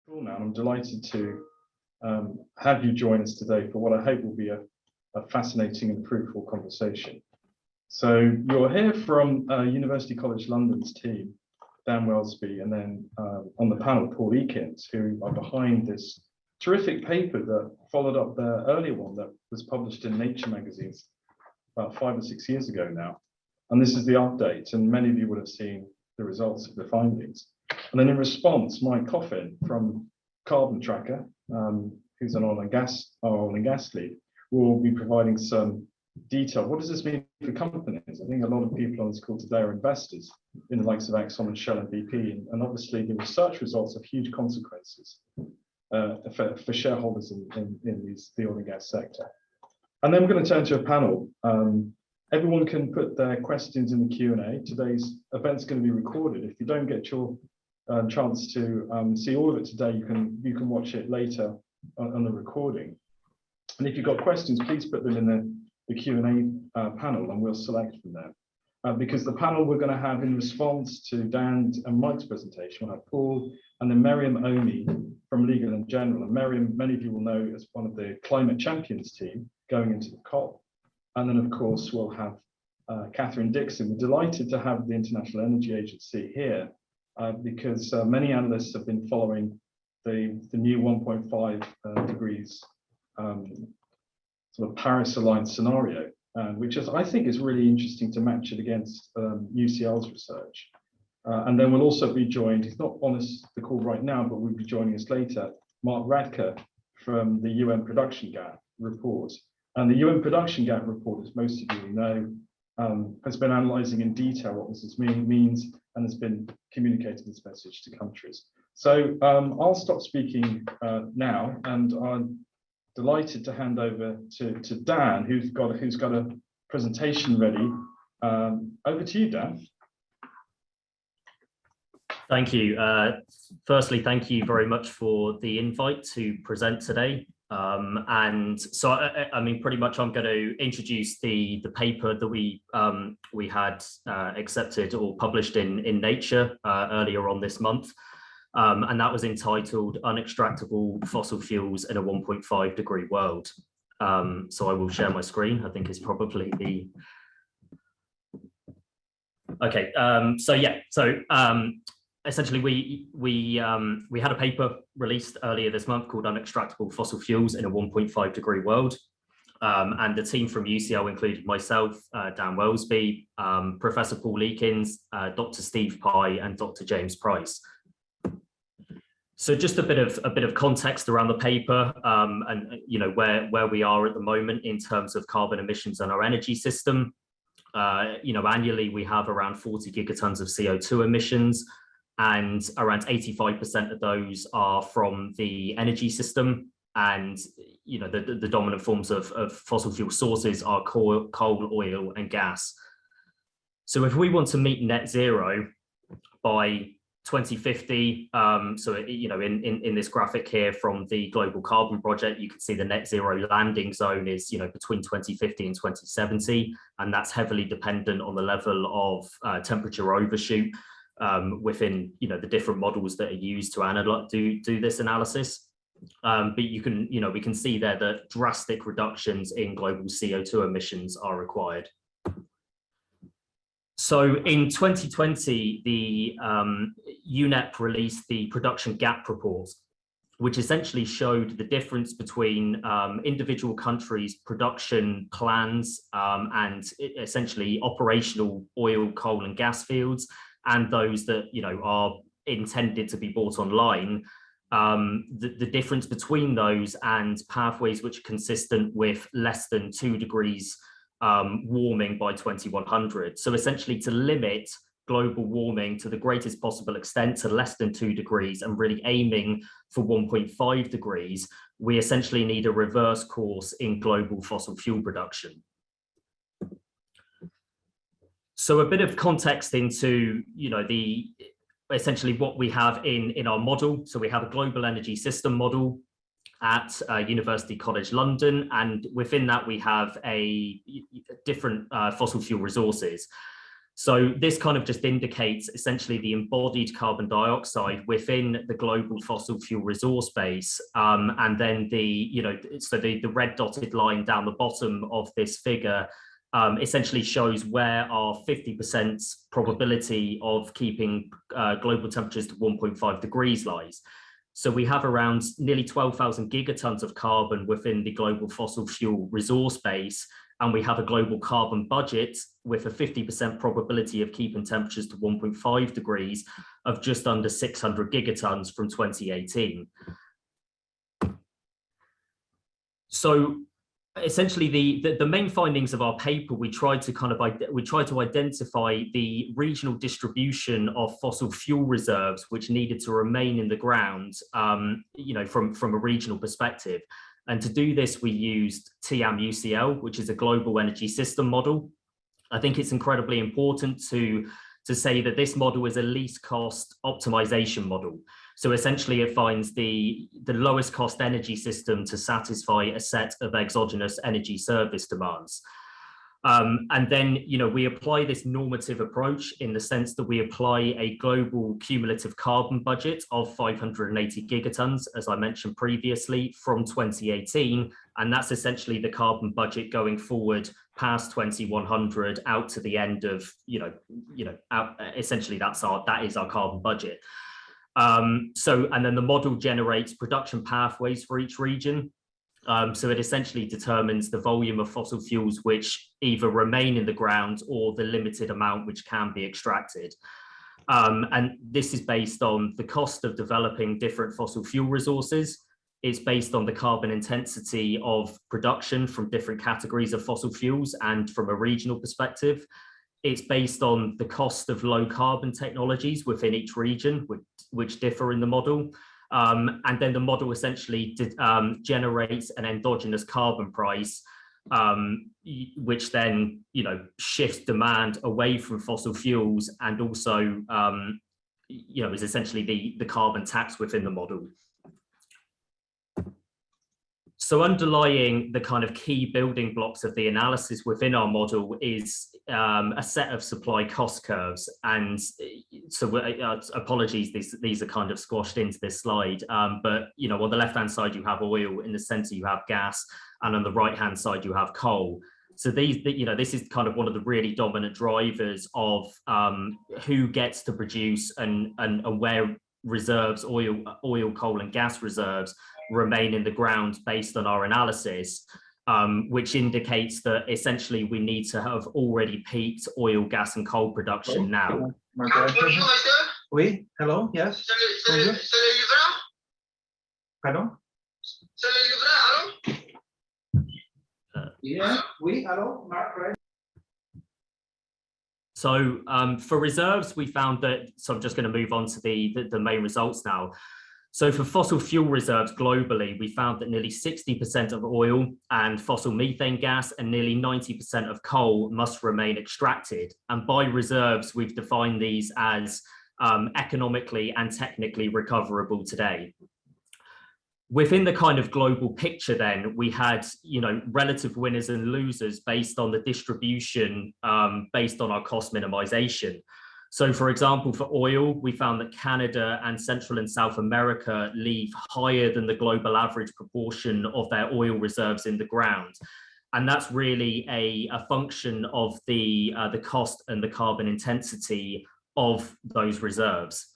Cool, man. I'm delighted to have you join us today for what I hope will be a fascinating and fruitful conversation. So you'll hear from University College London's team, Dan Welsby, and then on the panel, Paul Ekins, who are behind this terrific paper that followed up the earlier one that was published in Nature magazines about 5 or 6 years ago now. And this is the update, and many of you would have seen the results of the findings. And then in response, Mike Coffin from Carbon Tracker, who's an oil and gas lead, will be providing some detail. What does this mean for companies? I think a lot of people on this call today are investors in the likes of Exxon and Shell and BP, and obviously the research results have huge consequences for shareholders in the oil and gas sector. And then we're going to turn to a panel. Everyone can put their questions in the Q&A. Today's event's going to be recorded. If you don't get your chance to see all of it today, you can watch it later on the recording. And if you've got questions, please put them in the Q&A panel, and we'll select from there. Because the panel we're going to have in response to Dan and Mike's presentation, we'll have Paul and then Miriam Omi from Legal and General. And Miriam, many of you will know as one of the climate champions team going into the COP. And then, of course, we'll have Catherine Dixon. We're delighted to have the International Energy Agency here because many analysts have been following the new 1.5 degrees sort of Paris-aligned scenario, which I think is really interesting to match it against UCL's research. And then we'll also be joined, he's not on the call right now, but we'll be joining us later, Mark Radke from the UN Production Gap report. And the UN Production Gap report, as most of you know, has been analysing in detail what this means and has been communicating this message to countries. So I'll stop speaking now, and I'm delighted to hand over to Dan, who's got a presentation ready. Over to you, Dan. Thank you. Firstly, thank you very much for the invite to present today. And so, I mean, pretty much I'm going to introduce the paper that we had accepted or published in Nature earlier on this month. And that was entitled Unextractable Fossil Fuels in a 1.5 degree World. So I will share my screen. I think it's probably the... Okay, essentially, we had a paper released earlier this month called Unextractable Fossil Fuels in a 1.5 degree World. And the team from UCL included myself, Dan Welsby, Professor Paul Ekins, Dr. Steve Pye, and Dr. James Price. So just a bit of context around the paper, and you know where we are at the moment in terms of carbon emissions and our energy system. You know, annually we have around 40 gigatons of CO2 emissions, and around 85% of those are from the energy system. And you know, the dominant forms of fossil fuel sources are coal, oil, and gas. So if we want to meet net zero by 2050, so you know, in this graphic here from the Global Carbon Project, you can see the net zero landing zone is, you know, between 2050 and 2070, and that's heavily dependent on the level of temperature overshoot within, you know, the different models that are used to do this analysis. But you can, you know, we can see there that drastic reductions in global CO2 emissions are required. So in 2020, the UNEP released the Production Gap Report, which essentially showed the difference between individual countries' production plans and essentially operational oil, coal, and gas fields, and those that, you know, are intended to be brought online. The difference between those and pathways which are consistent with less than 2 degrees warming by 2100. So essentially to limit global warming to the greatest possible extent to less than 2 degrees and really aiming for 1.5 degrees, we essentially need a reverse course in global fossil fuel production. So a bit of context into, you know, essentially what we have in our model. So we have a global energy system model at University College London, and within that we have different fossil fuel resources. So this kind of just indicates essentially the embodied carbon dioxide within the global fossil fuel resource base. And then the red dotted line down the bottom of this figure essentially shows where our 50% probability of keeping global temperatures to 1.5 degrees lies. So we have around nearly 12,000 gigatons of carbon within the global fossil fuel resource base, and we have a global carbon budget with a 50% probability of keeping temperatures to 1.5 degrees of just under 600 gigatons from 2018. So essentially the main findings of our paper, we tried to identify the regional distribution of fossil fuel reserves which needed to remain in the ground, from a regional perspective. And to do this, we used TAM UCL, which is a global energy system model. I think it's incredibly important to say that this model is a least cost optimization model. So essentially it finds the lowest cost energy system to satisfy a set of exogenous energy service demands. And then, we apply this normative approach in the sense that we apply a global cumulative carbon budget of 580 gigatons, as I mentioned previously, from 2018. And that's essentially the carbon budget going forward past 2100 out to the end of, essentially that is our carbon budget. And then the model generates production pathways for each region. So it essentially determines the volume of fossil fuels which either remain in the ground or the limited amount which can be extracted. And this is based on the cost of developing different fossil fuel resources. It's based on the carbon intensity of production from different categories of fossil fuels and from a regional perspective. It's based on the cost of low carbon technologies within each region, which differ in the model. And then the model essentially generates an endogenous carbon price, which then shifts demand away from fossil fuels, and also is essentially the carbon tax within the model. So underlying the kind of key building blocks of the analysis within our model is a set of supply cost curves. And so apologies, these are kind of squashed into this slide. But on the left-hand side, you have oil, in the center, you have gas, and on the right-hand side, you have coal. So this is kind of one of the really dominant drivers of who gets to produce and where reserves, oil, coal, and gas reserves remain in the ground based on our analysis, which indicates that essentially we need to have already peaked oil, gas, and coal production now. Oui, hello, yes. Pardon? Yeah, oui, hello, Mark, right? So for reserves, we found that, so I'm just going to move on to the main results now. So for fossil fuel reserves globally, we found that nearly 60% of oil and fossil methane gas and nearly 90% of coal must remain extracted. And by reserves, we've defined these as economically and technically recoverable today. Within the kind of global picture then, we had relative winners and losers based on the distribution, based on our cost minimization. So for example, for oil, we found that Canada and Central and South America leave higher than the global average proportion of their oil reserves in the ground. And that's really a function of the cost and the carbon intensity of those reserves.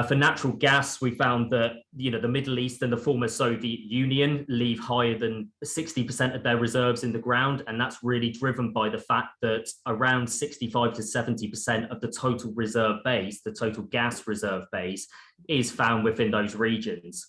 For natural gas, we found that the Middle East and the former Soviet Union leave higher than 60% of their reserves in the ground, and that's really driven by the fact that around 65 to 70% of the total reserve base, the total gas reserve base, is found within those regions.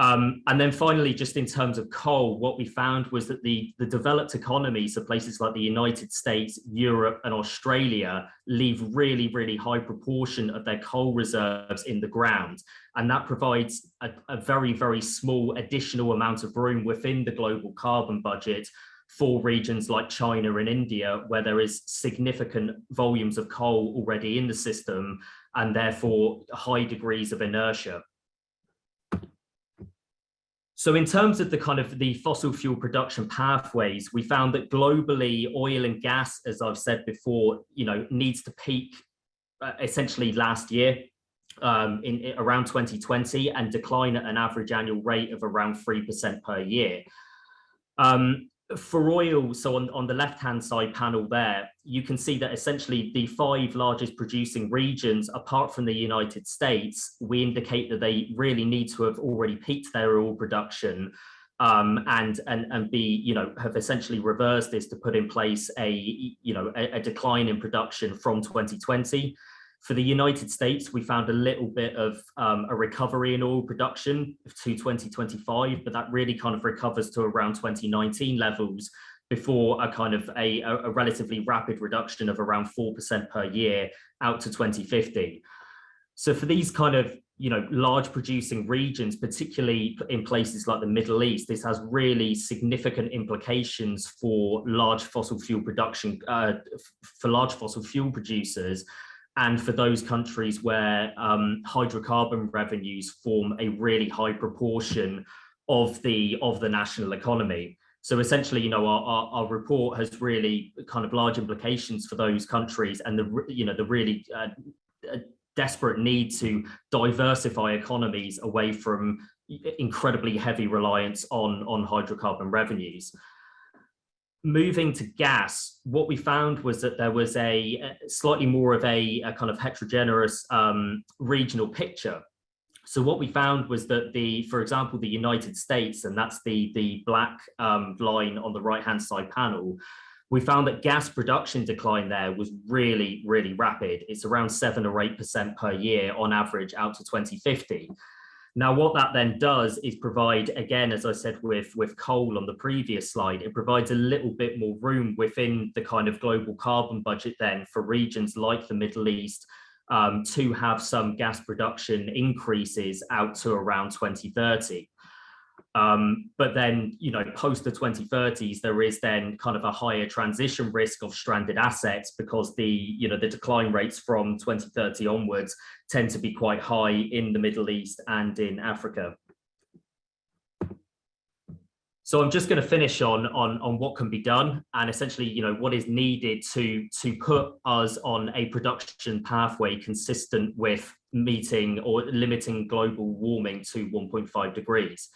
And then finally, just in terms of coal, what we found was that the developed economies of places like the United States, Europe, and Australia leave really, really high proportion of their coal reserves in the ground. And that provides a very, very small additional amount of room within the global carbon budget for regions like China and India, where there is significant volumes of coal already in the system, and therefore high degrees of inertia. So in terms of the kind of the fossil fuel production pathways, we found that globally oil and gas, as I've said before, needs to peak essentially last year in around 2020 and decline at an average annual rate of around 3% per year. For oil, so on the left-hand side panel there, you can see that essentially the 5 largest producing regions, apart from the United States, we indicate that they really need to have already peaked their oil production and be, have essentially reversed this to put in place a decline in production from 2020. For the United States, we found a little bit of a recovery in oil production to 2025, but that really kind of recovers to around 2019 levels before a kind of a relatively rapid reduction of around 4% per year out to 2050. So for these kind of large producing regions, particularly in places like the Middle East, this has really significant implications for large fossil fuel production, for large fossil fuel producers, and for those countries where hydrocarbon revenues form a really high proportion of the national economy. So essentially, our report has really kind of large implications for those countries, and the really desperate need to diversify economies away from incredibly heavy reliance on hydrocarbon revenues. Moving to gas, what we found was that there was a slightly more of a kind of heterogeneous regional picture. So what we found was that for example, the United States, and that's the black line on the right-hand side panel, we found that gas production decline there was really, really rapid. It's around 7 or 8% per year on average out to 2050. Now, what that then does is provide, again, as I said with coal on the previous slide, it provides a little bit more room within the kind of global carbon budget then for regions like the Middle East to have some gas production increases out to around 2030. But then, post the 2030s, there is then kind of a higher transition risk of stranded assets because the decline rates from 2030 onwards tend to be quite high in the Middle East and in Africa. So I'm just going to finish on what can be done and essentially, what is needed to put us on a production pathway consistent with meeting or limiting global warming to 1.5 degrees.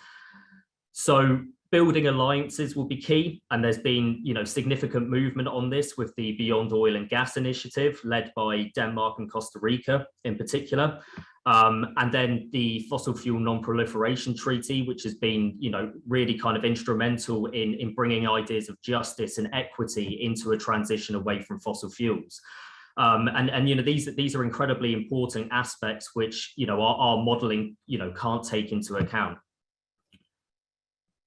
So building alliances will be key, and there's been significant movement on this with the Beyond Oil and Gas initiative led by Denmark and Costa Rica in particular, and then the Fossil Fuel Non-Proliferation Treaty, which has been really kind of instrumental in bringing ideas of justice and equity into a transition away from fossil fuels. These are incredibly important aspects which our modeling can't take into account.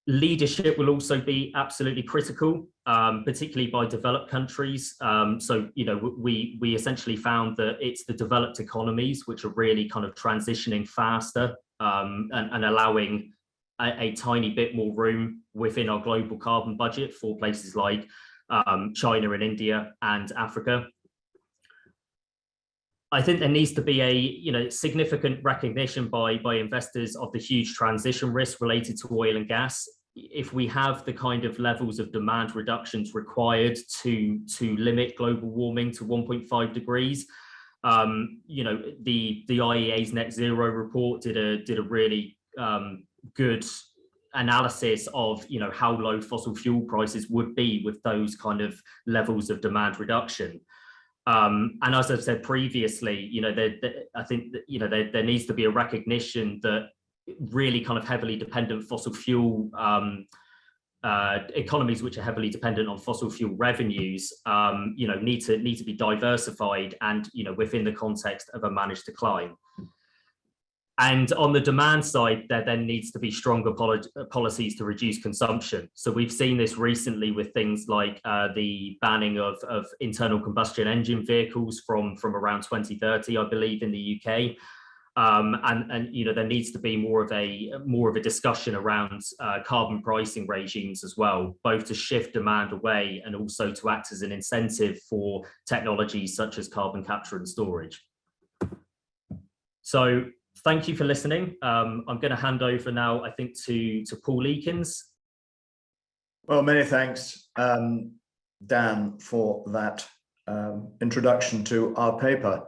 Leadership will also be absolutely critical, particularly by developed countries. So we essentially found that it's the developed economies which are really kind of transitioning faster and allowing a tiny bit more room within our global carbon budget for places like China and India and Africa. I think there needs to be a significant recognition by investors of the huge transition risk related to oil and gas. If we have the kind of levels of demand reductions required to limit global warming to 1.5 degrees, the IEA's net zero report did a really good analysis of how low fossil fuel prices would be with those kind of levels of demand reduction. And as I've said previously, I think that, there needs to be a recognition that really kind of heavily dependent fossil fuel economies, which are heavily dependent on fossil fuel revenues, need to be diversified and within the context of a managed decline. And on the demand side, there then needs to be stronger policies to reduce consumption. So we've seen this recently with things like the banning of internal combustion engine vehicles from around 2030, I believe, in the UK. There needs to be more of a discussion around carbon pricing regimes as well, both to shift demand away and also to act as an incentive for technologies such as carbon capture and storage. So thank you for listening. I'm going to hand over now, I think, to Paul Eakins. Well, many thanks, Dan, for that introduction to our paper.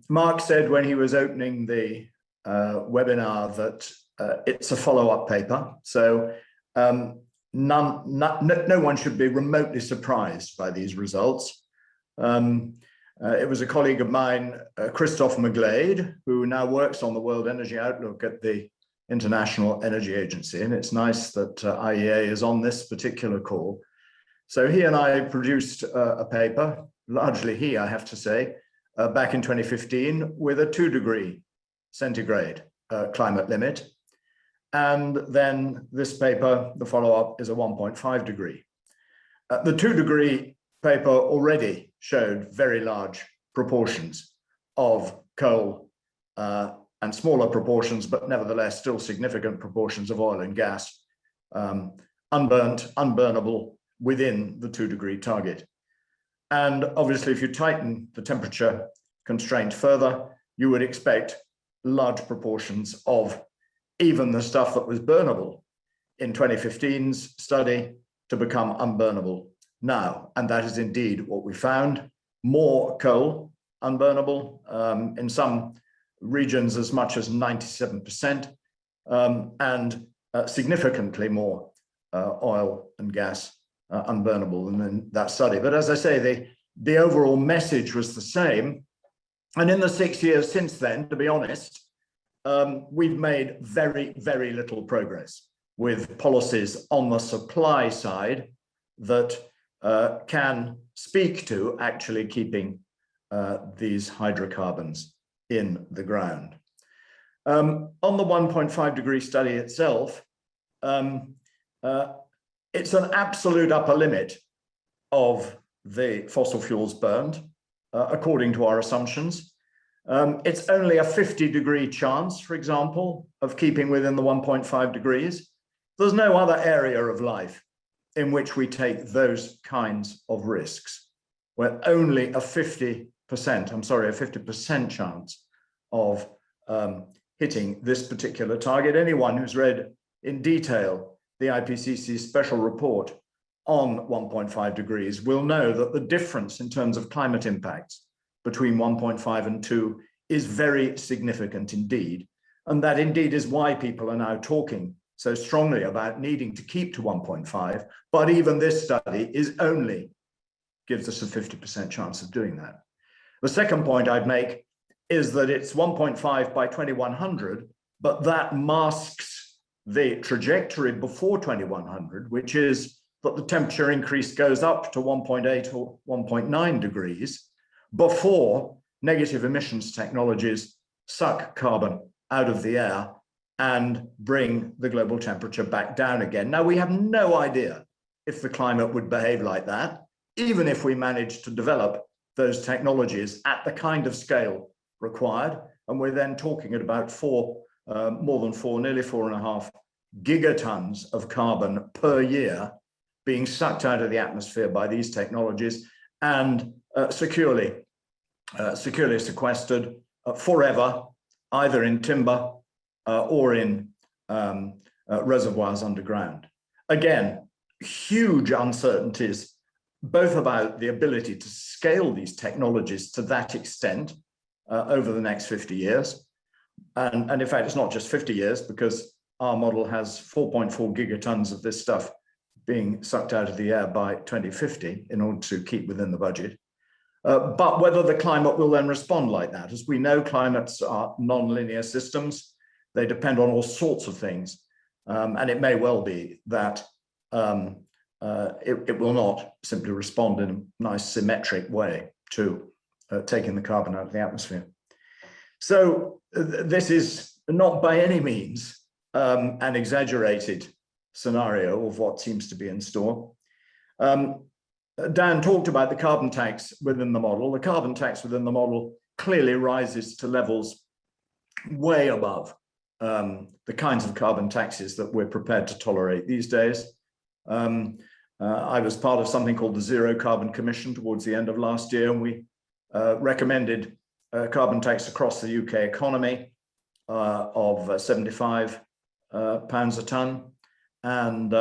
Mark said when he was opening the webinar that it's a follow-up paper, so no one should be remotely surprised by these results. It was a colleague of mine, Christoph McGlade, who now works on the World Energy Outlook at the International Energy Agency, and it's nice that IEA is on this particular call. So he and I produced a paper, largely he, I have to say, back in 2015 with a 2-degree centigrade climate limit. And then this paper, the follow-up, is a 1.5 degree. The 2-degree paper already showed very large proportions of coal and smaller proportions, but nevertheless still significant proportions of oil and gas, unburnt, unburnable within the 2-degree target. And obviously, if you tighten the temperature constraint further, you would expect large proportions of even the stuff that was burnable in 2015's study to become unburnable now. And that is indeed what we found. More coal unburnable, in some regions as much as 97%, and significantly more oil and gas unburnable than in that study. But as I say, the overall message was the same. And in the 6 years since then, to be honest, we've made very, very little progress with policies on the supply side that can speak to actually keeping these hydrocarbons in the ground. On the 1.5 degree study itself, it's an absolute upper limit of the fossil fuels burned, according to our assumptions. It's only a 50-degree chance, for example, of keeping within the 1.5 degrees. There's no other area of life in which we take those kinds of risks. We're only a 50% chance of hitting this particular target. Anyone who's read in detail the IPCC's special report on 1.5 degrees will know that the difference in terms of climate impacts between 1.5 and 2 is very significant indeed. And that indeed is why people are now talking so strongly about needing to keep to 1.5. But even this study gives us a 50% chance of doing that. The second point I'd make is that it's 1.5 by 2100, but that masks the trajectory before 2100, which is that the temperature increase goes up to 1.8 or 1.9 degrees before negative emissions technologies suck carbon out of the air and bring the global temperature back down again. Now, we have no idea if the climate would behave like that, even if we manage to develop those technologies at the kind of scale required. And we're then talking at about nearly 4.5 gigatons of carbon per year being sucked out of the atmosphere by these technologies and securely sequestered forever, either in timber or in reservoirs underground. Again, huge uncertainties, both about the ability to scale these technologies to that extent over the next 50 years. And in fact, it's not just 50 years, because our model has 4.4 gigatons of this stuff being sucked out of the air by 2050 in order to keep within the budget. But whether the climate will then respond like that. As we know, climates are non-linear systems. They depend on all sorts of things. And it may well be that it will not simply respond in a nice symmetric way to taking the carbon out of the atmosphere. So this is not by any means an exaggerated scenario of what seems to be in store. Dan talked about the carbon tax within the model. The carbon tax within the model clearly rises to levels way above the kinds of carbon taxes that we're prepared to tolerate these days. I was part of something called the Zero Carbon Commission towards the end of last year, and we recommended carbon tax across the UK economy. of 75 pounds a tonne. And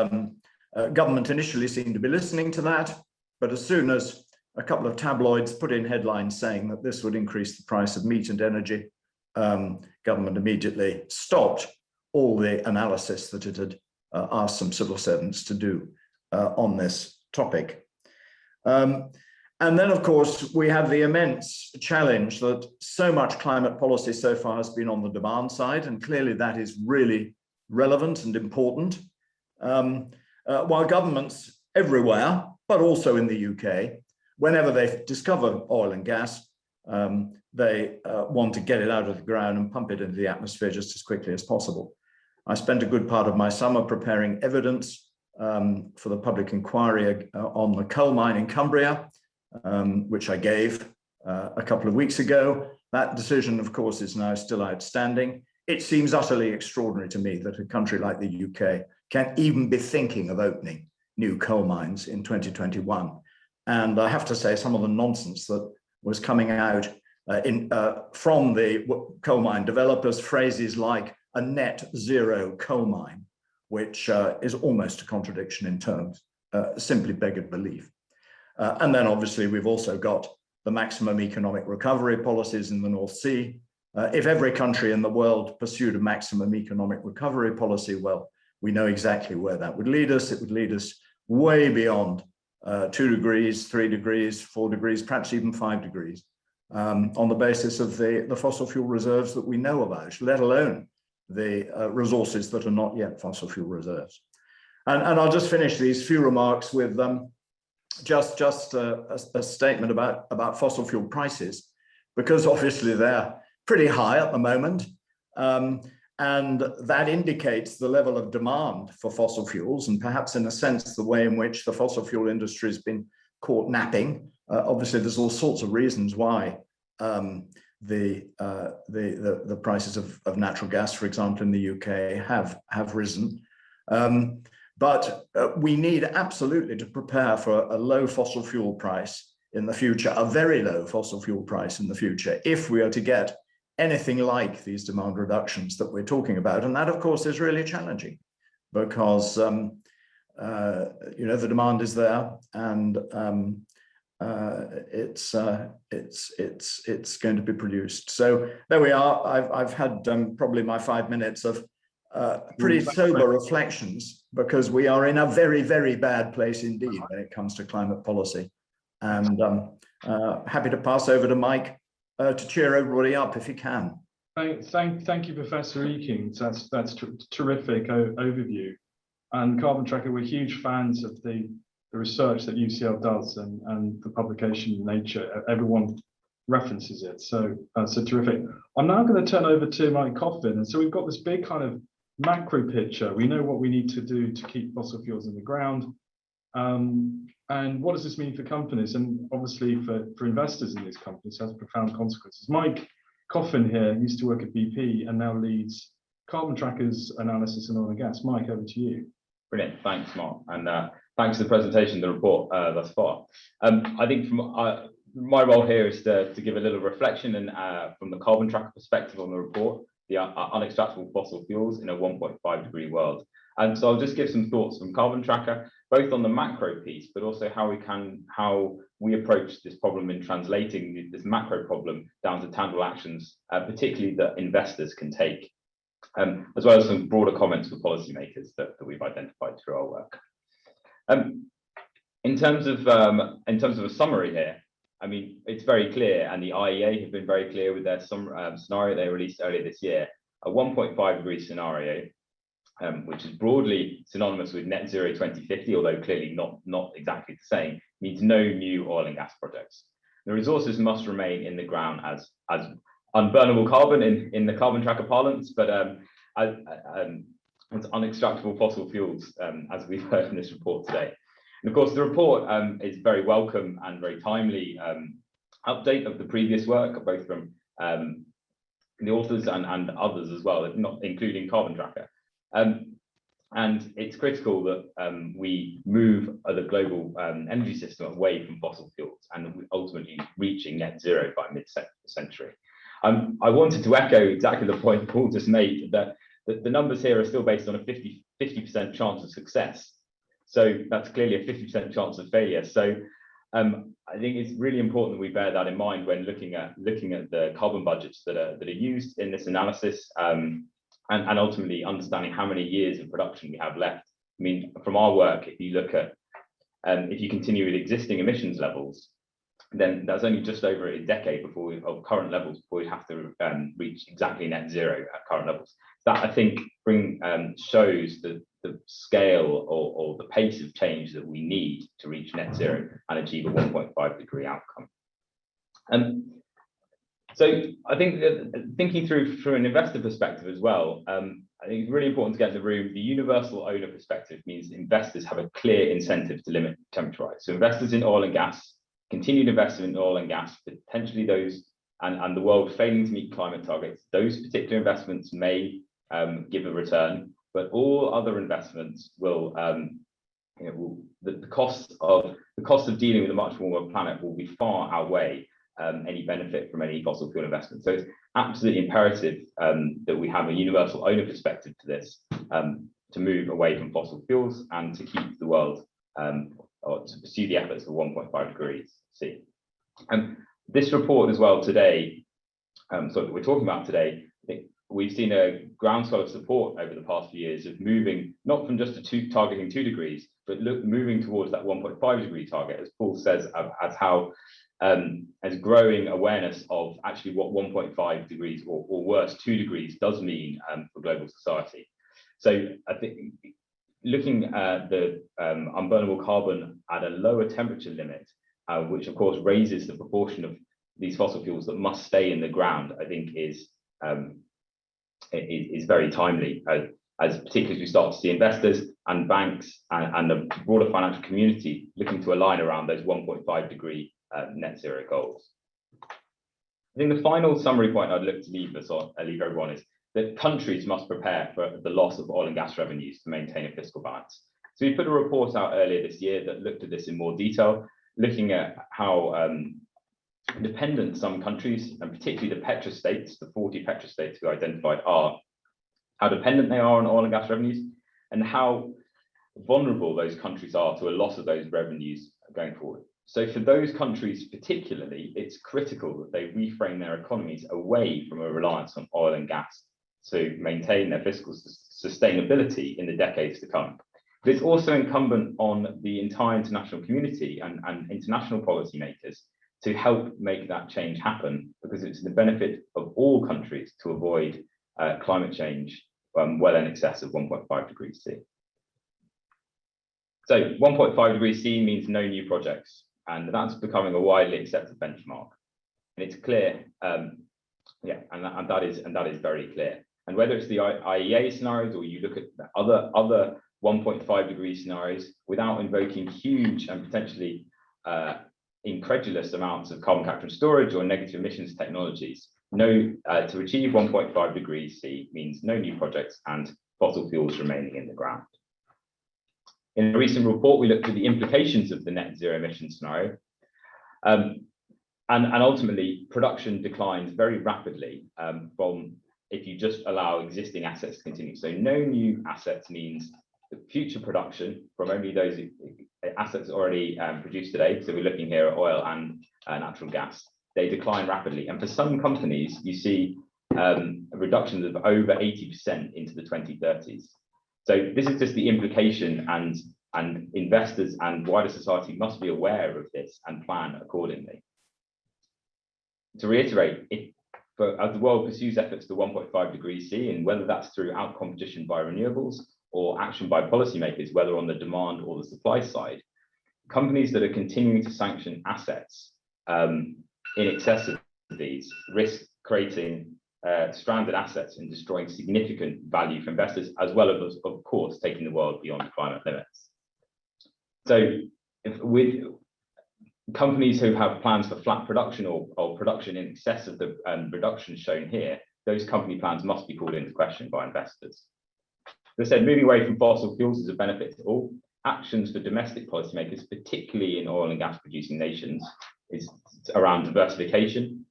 government initially seemed to be listening to that, but as soon as a couple of tabloids put in headlines saying that this would increase the price of meat and energy, government immediately stopped all the analysis that it had asked some civil servants to do on this topic. And then, of course, we have the immense challenge that so much climate policy so far has been on the demand side, and clearly that is really relevant and important. While governments everywhere, but also in the UK, whenever they discover oil and gas, they want to get it out of the ground and pump it into the atmosphere just as quickly as possible. I spent a good part of my summer preparing evidence for the public inquiry on the coal mine in Cumbria, which I gave a couple of weeks ago. That decision, of course, is now still outstanding. It seems utterly extraordinary to me that a country like the UK can even be thinking of opening new coal mines in 2021. And I have to say, some of the nonsense that was coming out from the coal mine developers, phrases like a net zero coal mine, which is almost a contradiction in terms, simply beggared belief. And then obviously we've also got the maximum economic recovery policies in the North Sea. If every country in the world pursued a maximum economic recovery policy, well, we know exactly where that would lead us. It would lead us way beyond 2 degrees, 3 degrees, 4 degrees, perhaps even 5 degrees, on the basis of the fossil fuel reserves that we know about, let alone the resources that are not yet fossil fuel reserves. And I'll just finish these few remarks with just a statement about fossil fuel prices, because obviously they're pretty high at the moment. And that indicates the level of demand for fossil fuels, and perhaps in a sense, the way in which the fossil fuel industry has been caught napping. Obviously, there's all sorts of reasons why the prices of natural gas, for example, in the UK have risen. But we need absolutely to prepare for a low fossil fuel price in the future, a very low fossil fuel price in the future, if we are to get anything like these demand reductions that we're talking about. And that, of course, is really challenging because, you know, the demand is there, and it's going to be produced. So there we are. I've had probably my 5 minutes of pretty sober reflections, because we are in a very, very bad place indeed when it comes to climate policy. And happy to pass over to Mike to cheer everybody up if he can. Thank you, Professor Eakins. That's terrific overview. And Carbon Tracker, we're huge fans of the research that UCL does and the publication Nature. Everyone references it, so terrific. I'm now going to turn over to Mike Coffin. And so we've got this big kind of macro picture. We know what we need to do to keep fossil fuels in the ground. And what does this mean for companies? And obviously for investors in these companies, it has profound consequences. Mike Coffin here used to work at BP and now leads Carbon Tracker's analysis in oil and gas. Mike, over to you. Brilliant, thanks, Mark. And thanks for the presentation, the report thus far. I think from my role here is to give a little reflection and from the Carbon Tracker perspective on the report, the unextractable fossil fuels in a 1.5 degree world. And so I'll just give some thoughts from Carbon Tracker, both on the macro piece, but also how we approach this problem in translating this macro problem down to tangible actions, particularly that investors can take, as well as some broader comments for policymakers that we've identified through our work. In terms of a summary here, I mean, it's very clear, and the IEA have been very clear with their scenario they released earlier this year, a 1.5 degree scenario, which is broadly synonymous with net zero 2050, although clearly not exactly the same, means no new oil and gas projects. The resources must remain in the ground as unburnable carbon in the Carbon Tracker parlance, but as unextractable fossil fuels, as we've heard in this report today. And of course, the report is very welcome and very timely update of the previous work, both from the authors and others as well, not including Carbon Tracker. And it's critical that we move the global energy system away from fossil fuels and ultimately reaching net zero by mid-century. I wanted to echo exactly the point Paul just made, that the numbers here are still based on a 50% chance of success. So that's clearly a 50% chance of failure. So I think it's really important that we bear that in mind when looking at the carbon budgets that are used in this analysis, and ultimately understanding how many years of production we have left. I mean, from our work, if you look at if you continue with existing emissions levels, then that's only just over a decade of current levels before we have to reach exactly net zero at current levels. That, I think, shows the scale or the pace of change that we need to reach net zero and achieve a 1.5 degree outcome. So I think thinking through an investor perspective as well, I think it's really important to get in the room. The universal owner perspective means investors have a clear incentive to limit temperature rise. So investors in oil and gas, continued investment in oil and gas, potentially those and the world failing to meet climate targets, those particular investments may give a return, but all other investments will, the cost of dealing with a much warmer planet will be far outweigh any benefit from any fossil fuel investment. So it's absolutely imperative that we have a universal owner perspective to this, to move away from fossil fuels and to keep the world or to pursue the efforts of 1.5 degrees C. This report as well today, so that we're talking about today, I think we've seen a groundswell of support over the past few years of moving not from just targeting 2 degrees, but moving towards that 1.5 degree target, as Paul says, as how as growing awareness of actually what 1.5 degrees or worse 2 degrees does mean for global society. So I think looking at the unburnable carbon at a lower temperature limit, which of course raises the proportion of these fossil fuels that must stay in the ground, I think is very timely, as particularly as we start to see investors and banks and the broader financial community looking to align around those 1.5 degree net zero goals. I think the final summary point I'd look to leave everyone is that countries must prepare for the loss of oil and gas revenues to maintain a fiscal balance. So we put a report out earlier this year that looked at this in more detail, looking at how dependent some countries, and particularly the petrostates, the 40 petrostates we identified, are, how dependent they are on oil and gas revenues, and how vulnerable those countries are to a loss of those revenues going forward. So for those countries particularly, it's critical that they reframe their economies away from a reliance on oil and gas to maintain their fiscal sustainability in the decades to come. But it's also incumbent on the entire international community and international policymakers to help make that change happen, because it's the benefit of all countries to avoid climate change well in excess of 1.5 degrees C. So 1.5 degrees C means no new projects, and that's becoming a widely accepted benchmark. And it's clear, and that is very clear. And whether it's the IEA scenarios or you look at the other 1.5 degree scenarios, without invoking huge and potentially incredulous amounts of carbon capture and storage or negative emissions technologies, to achieve 1.5 degrees C means no new projects and fossil fuels remaining in the ground. In a recent report, we looked at the implications of the net zero emissions scenario, and ultimately production declines very rapidly from if you just allow existing assets to continue. So no new assets means the future production from only those assets already produced today. So we're looking here at oil and natural gas. They decline rapidly, and for some companies, you see reductions of over 80% into the 2030s. So this is just the implication, and investors and wider society must be aware of this and plan accordingly. To reiterate, as the world pursues efforts to 1.5 degrees C, and whether that's through out competition by renewables or action by policymakers, whether on the demand or the supply side, companies that are continuing to sanction assets in excess of these risk creating stranded assets and destroying significant value for investors, as well as, of course, taking the world beyond climate limits. So with companies who have plans for flat production or production in excess of the reductions shown here, those company plans must be called into question by investors. As I said, moving away from fossil fuels is a benefit to all. Actions for domestic policymakers, particularly in oil and gas producing nations, is around diversification.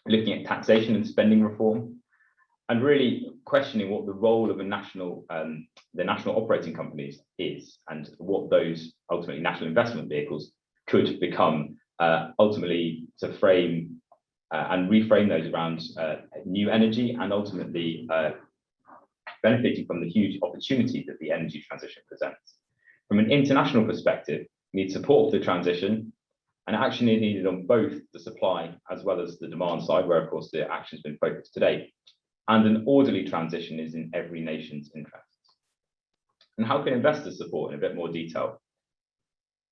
looking at taxation and spending reform, and really questioning what the role of the national operating companies is, and what those ultimately national investment vehicles could become, ultimately to frame and reframe those around new energy, and ultimately benefiting from the huge opportunity that the energy transition presents. From an international perspective, we need support for the transition, and action is needed on both the supply as well as the demand side, where of course the action has been focused today. And an orderly transition is in every nation's interests. And how can investors support in a bit more detail?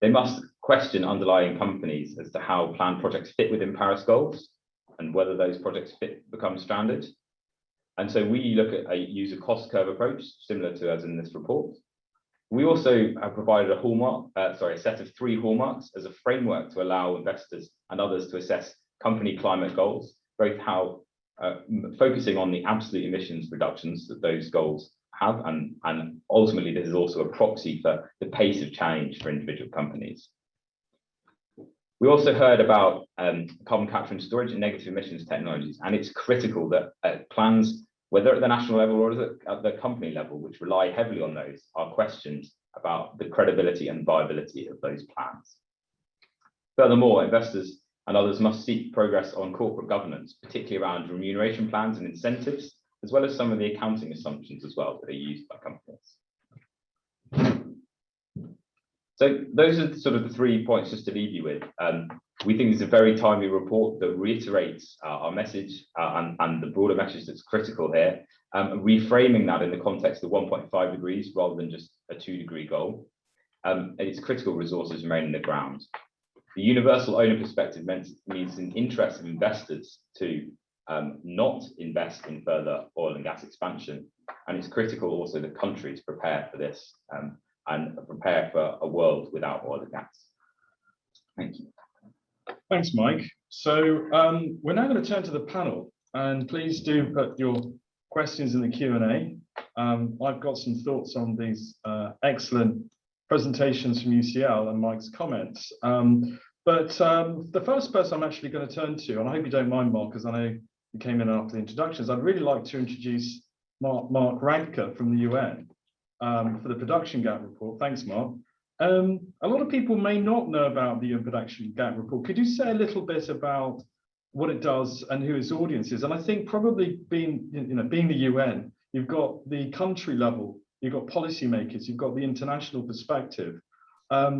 They must question underlying companies as to how planned projects fit within Paris goals, and whether those projects become stranded. And so we use a cost curve approach, similar to as in this report. We also have provided a set of 3 hallmarks as a framework to allow investors and others to assess company climate goals, both how focusing on the absolute emissions reductions that those goals have, and ultimately this is also a proxy for the pace of change for individual companies. We also heard about carbon capture and storage and negative emissions technologies, and it's critical that plans, whether at the national level or at the company level, which rely heavily on those, are questioned about the credibility and viability of those plans. Furthermore, investors and others must seek progress on corporate governance, particularly around remuneration plans and incentives, as well as some of the accounting assumptions as well that are used by companies. So those are sort of the 3 points just to leave you with. We think it's a very timely report that reiterates our message and the broader message that's critical here, reframing that in the context of 1.5 degrees rather than just a 2-degree goal. And its critical resources remain in the ground. The universal owner perspective means an interest of investors to not invest in further oil and gas expansion. And it's critical also that countries prepare for this and prepare for a world without oil and gas. Thank you. Thanks, Mike. So we're now going to turn to the panel, and please do put your questions in the Q&A. I've got some thoughts on these excellent presentations from UCL and Mike's comments. But the first person I'm actually going to turn to, and I hope you don't mind, Mark, because I know you came in after the introductions, I'd really like to introduce Mark Radke from the UN for the production gap report. Thanks, Mark. A lot of people may not know about the production gap report. Could you say a little bit about what it does and who its audience is? And I think probably being the UN, you've got the country level, you've got policymakers, you've got the international perspective.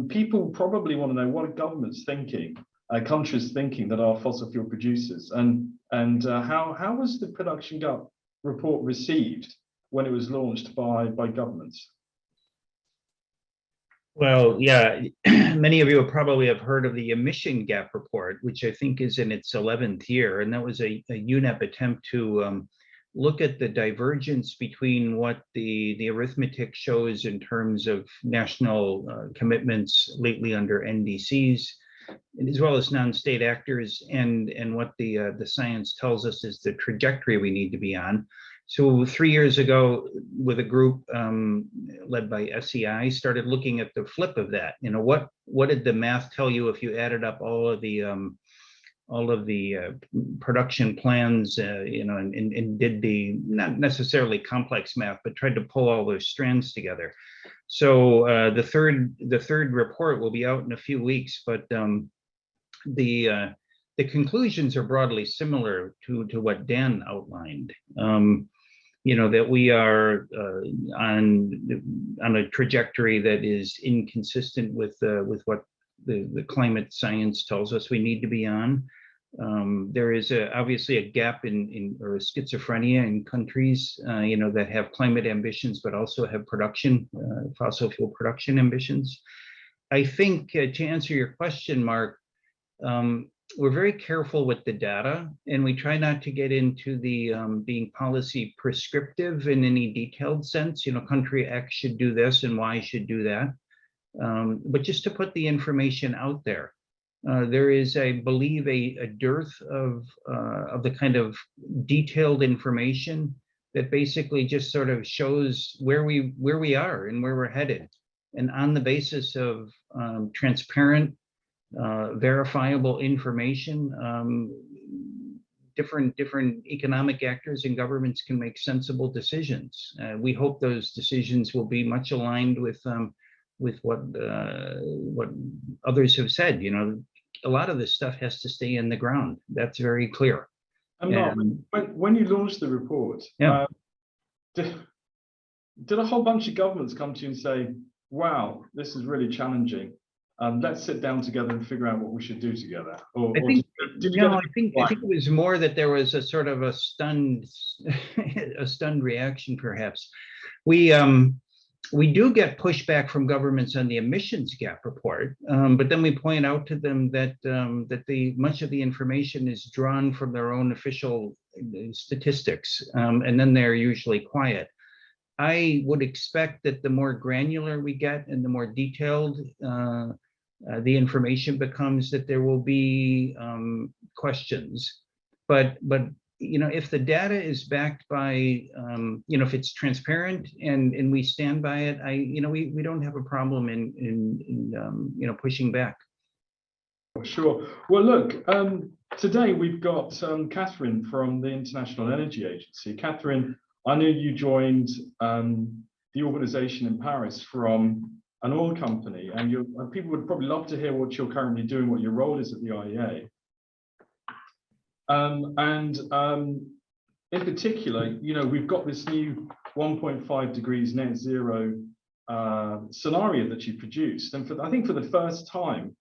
People probably want to know what are governments thinking, countries thinking that are fossil fuel producers, and how was the production gap report received when it was launched by governments? Well, yeah, many of you probably have heard of the emission gap report, which I think is in its 11th year. And that was a UNEP attempt to look at the divergence between what the arithmetic shows in terms of national commitments lately under NDCs, as well as non-state actors, and what the science tells us is the trajectory we need to be on. So 3 years ago, with a group led by SEI, started looking at the flip of that. You know, what did the math tell you if you added up all of the production plans, and did the not necessarily complex math, but tried to pull all those strands together. So the third report will be out in a few weeks, but the conclusions are broadly similar to what Dan outlined. That we are on a trajectory that is inconsistent with what the climate science tells us we need to be on. There is obviously a gap or a schizophrenia in countries that have climate ambitions but also have fossil fuel production ambitions. I think to answer your question, Mark, we're very careful with the data, and we try not to get into the being policy prescriptive in any detailed sense. Country X should do this and Y should do that. But just to put the information out there, there is, I believe, a dearth of the kind of detailed information that basically just sort of shows where we are and where we're headed, and on the basis of transparent, verifiable information, different economic actors and governments can make sensible decisions. We hope those decisions will be much aligned with what others have said. You know, a lot of this stuff has to stay in the ground. That's very clear. And Mark, And- when you launched the report, Yeah. Did a whole bunch of governments come to you and say, wow, this is really challenging. Let's sit down together and figure out what we should do together. Or, I think, did you no, get I think it was more that there was a sort of a stunned reaction, perhaps. We do get pushback from governments on the emissions gap report, but then we point out to them that much of the information is drawn from their own official statistics, and then they're usually quiet. I would expect that the more granular we get and the more detailed the information becomes, that there will be questions. But you know, if the data is backed by you know, if it's transparent and we stand by it, we don't have a problem in you know, pushing back. Sure. Well, look, today we've got Catherine from the International Energy Agency. Catherine, I know you joined the organization in Paris from an oil company, and people would probably love to hear what you're currently doing, what your role is at the IEA. In particular, you know, we've got this new 1.5 degrees net zero scenario that you produced. And I think for the first time,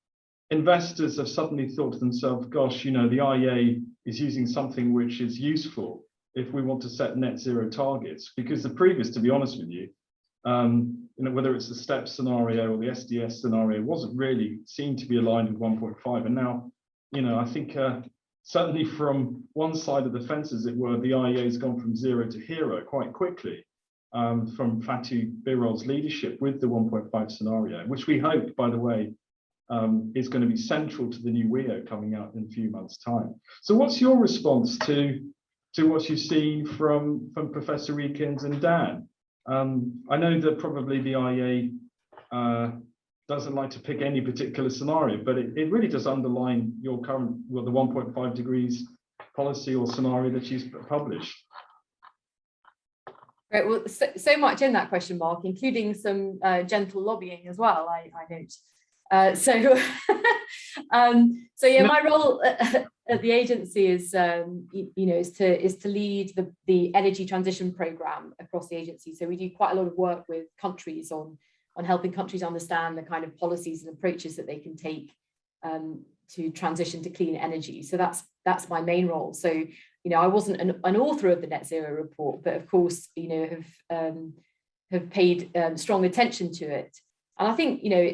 investors have suddenly thought to themselves, gosh, you know, the IEA is using something which is useful if we want to set net zero targets, because the previous, to be honest with you, you know, whether it's the STEP scenario or the SDS scenario, wasn't really seen to be aligned with 1.5. And now, you know, I think certainly from one side of the fence, as it were, the IEA has gone from zero to hero quite quickly, from Fatih Birol's leadership with the 1.5 scenario, which we hope, by the way, is going to be central to the new WEO coming out in a few months' time. So what's your response to what you see from Professor Eakins and Dan? I know that probably the IEA doesn't like to pick any particular scenario, but it really does underline your current, well, the 1.5 degrees policy or scenario that you've published. Right, well, so much in that question, Mark, including some gentle lobbying as well, I note. So yeah, my role at the agency is, you know, is to lead the energy transition program across the agency. So we do quite a lot of work with countries on helping countries understand the kind of policies and approaches that they can take to transition to clean energy. So that's my main role. So, you know, I wasn't an author of the net zero report, but of course, you know, have paid strong attention to it. And I think, you know,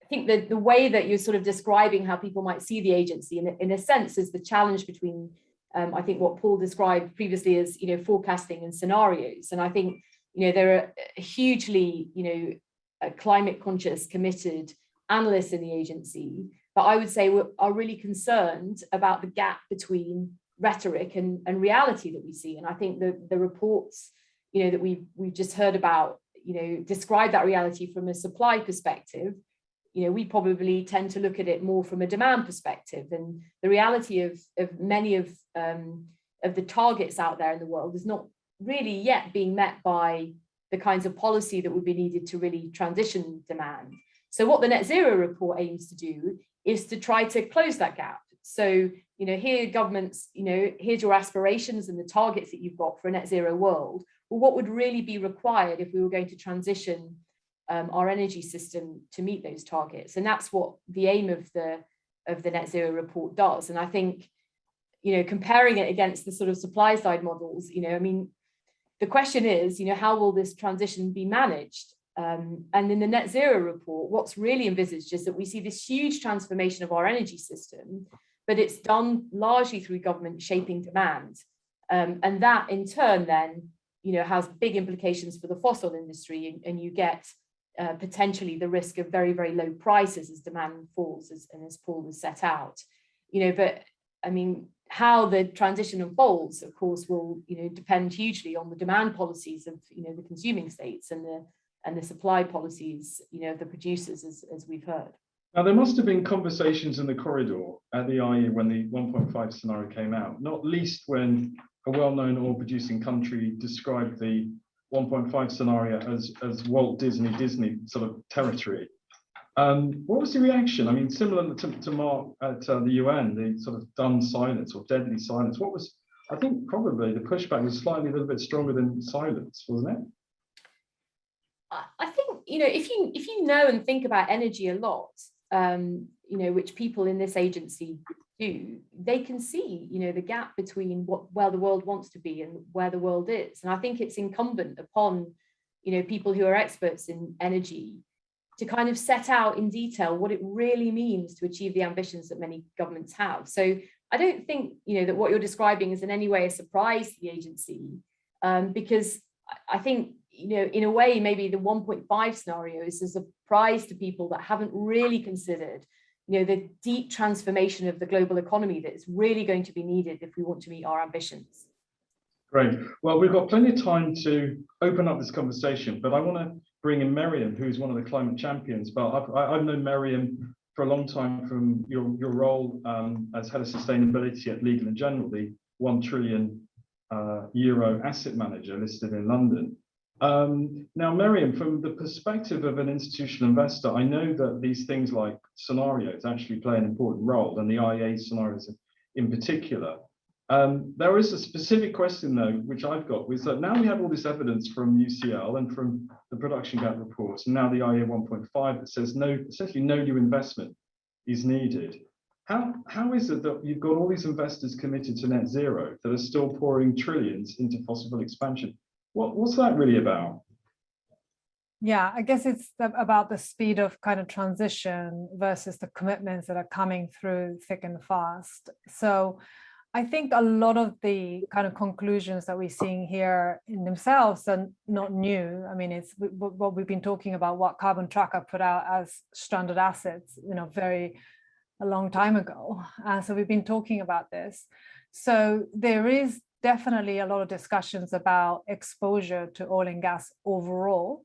I think that the way that you're sort of describing how people might see the agency, in a sense, is the challenge between, I think, what Paul described previously as, you know, forecasting and scenarios. And I think, you know, there are hugely, you know, climate conscious, committed analysts in the agency, but I would say are really concerned about the gap between rhetoric and reality that we see. And I think the reports, you know, that we've just heard about, you know, describe that reality from a supply perspective. You know, we probably tend to look at it more from a demand perspective, and the reality of many of the targets out there in the world is not really yet being met by the kinds of policy that would be needed to really transition demand. So what the net zero report aims to do is to try to close that gap. So, you know, here governments, you know, here's your aspirations and the targets that you've got for a net zero world. Well, what would really be required if we were going to transition our energy system to meet those targets? And that's what the aim of the net zero report does. And I think, you know, comparing it against the sort of supply side models, you know, I mean, the question is, you know, how will this transition be managed? And in the net zero report, what's really envisaged is that we see this huge transformation of our energy system, but it's done largely through government shaping demand. And that in turn then, you know, has big implications for the fossil industry, and you get potentially the risk of very, very low prices as demand falls, as Paul has set out. You know, but I mean, how the transition unfolds, of course, will, you know, depend hugely on the demand policies of, you know, the consuming states and the supply policies, you know, of the producers, as we've heard. Now, there must have been conversations in the corridor at the IE when the 1.5 scenario came out, not least when a well-known oil-producing country described the 1.5 scenario as Walt Disney sort of territory. What was the reaction? I mean, similar to Mark at the UN, the sort of dumb silence or deadly silence. What was, I think probably the pushback was slightly a little bit stronger than silence, wasn't it? I think, if you know and think about energy a lot, which people in this agency do, they can see, the gap between where the world wants to be and where the world is. And I think it's incumbent upon, people who are experts in energy to kind of set out in detail what it really means to achieve the ambitions that many governments have. So I don't think, that what you're describing is in any way a surprise to the agency, because I think, in a way, maybe the 1.5 scenario is a surprise to people that haven't really considered, the deep transformation of the global economy that is really going to be needed if we want to meet our ambitions. Great. Well, we've got plenty of time to open up this conversation, but I want to bring in Miriam, who's one of the climate champions. But I've known Miriam for a long time from your role as head of sustainability at Legal & General, the €1 trillion asset manager listed in London. Now, Miriam, from the perspective of an institutional investor, I know that these things like scenarios actually play an important role, and the IEA scenarios in particular. There is a specific question, though, which I've got, is that now we have all this evidence from UCL and from the production gap reports, and now the IEA 1.5 that says essentially no new investment is needed. How is it that you've got all these investors committed to net zero that are still pouring trillions into fossil fuel expansion? What's that really about? Yeah, I guess it's about the speed of kind of transition versus the commitments that are coming through thick and fast. So I think a lot of the kind of conclusions that we're seeing here in themselves are not new. I mean, it's what we've been talking about, what Carbon Tracker put out as stranded assets, a long time ago. So we've been talking about this. So there is definitely a lot of discussions about exposure to oil and gas overall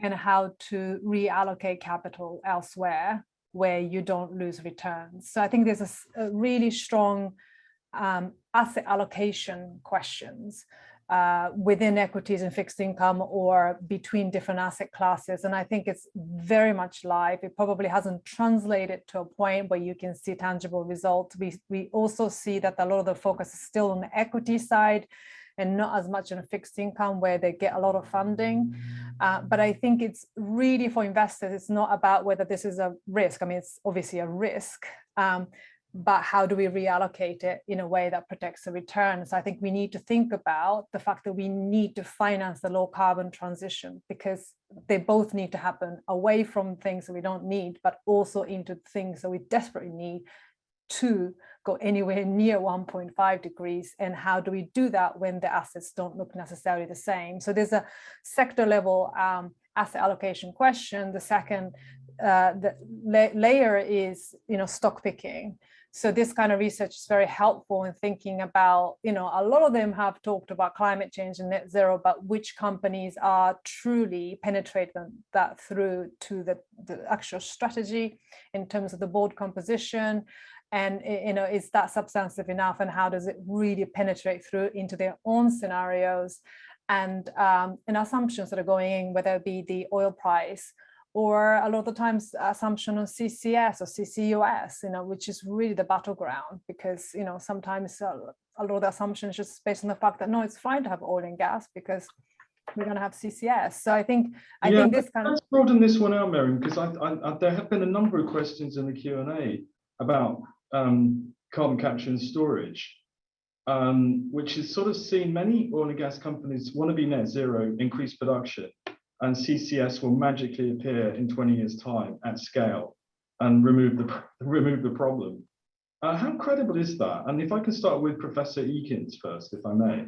and how to reallocate capital elsewhere where you don't lose returns. So I think there's a really strong asset allocation questions within equities and fixed income or between different asset classes. And I think it's very much live. It probably hasn't translated to a point where you can see tangible results. We also see that a lot of the focus is still on the equity side and not as much on fixed income where they get a lot of funding. But I think it's really for investors, it's not about whether this is a risk. I mean, it's obviously a risk. But how do we reallocate it in a way that protects the return? So I think we need to think about the fact that we need to finance the low carbon transition because they both need to happen away from things that we don't need, but also into things that we desperately need to go anywhere near 1.5 degrees. And how do we do that when the assets don't look necessarily the same? So there's a sector level asset allocation question. The second layer is, stock picking. So this kind of research is very helpful in thinking about, a lot of them have talked about climate change and net zero, but which companies are truly penetrating that through to the actual strategy in terms of the board composition. And, is that substantive enough? And how does it really penetrate through into their own scenarios and assumptions that are going in, whether it be the oil price or a lot of the times assumption on CCS or CCUS, which is really the battleground because, sometimes a lot of the assumptions just based on the fact that, no, it's fine to have oil and gas because we're going to have CCS. So I think this kind of... Let's broaden this one out, Miriam, because there have been a number of questions in the Q&A about carbon capture and storage, which has sort of seen many oil and gas companies want to be net zero, increase production, and CCS will magically appear in 20 years' time at scale and remove the problem. How credible is that? And if I can start with Professor Eakins first, if I may.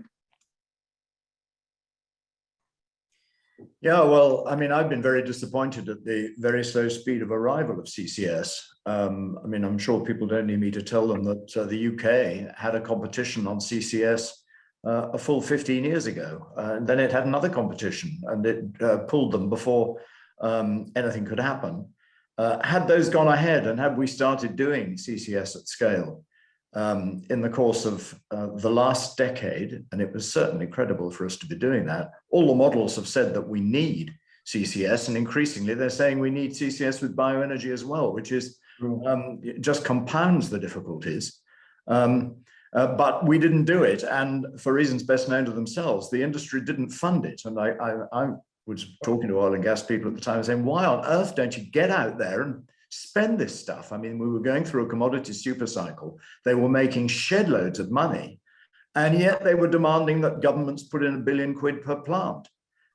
Yeah, well, I mean, I've been very disappointed at the very slow speed of arrival of CCS. I mean, I'm sure people don't need me to tell them that the UK had a competition on CCS a full 15 years ago. And then it had another competition and it pulled them before anything could happen. Had those gone ahead and had we started doing CCS at scale in the course of the last decade, and it was certainly credible for us to be doing that, all the models have said that we need CCS, and increasingly they're saying we need CCS with bioenergy as well, which is just compounds the difficulties. But we didn't do it, and for reasons best known to themselves, the industry didn't fund it. And I was talking to oil and gas people at the time saying, why on earth don't you get out there and spend this stuff? I mean, we were going through a commodity super cycle. They were making shed loads of money, and yet they were demanding that governments put in £1 billion per plant.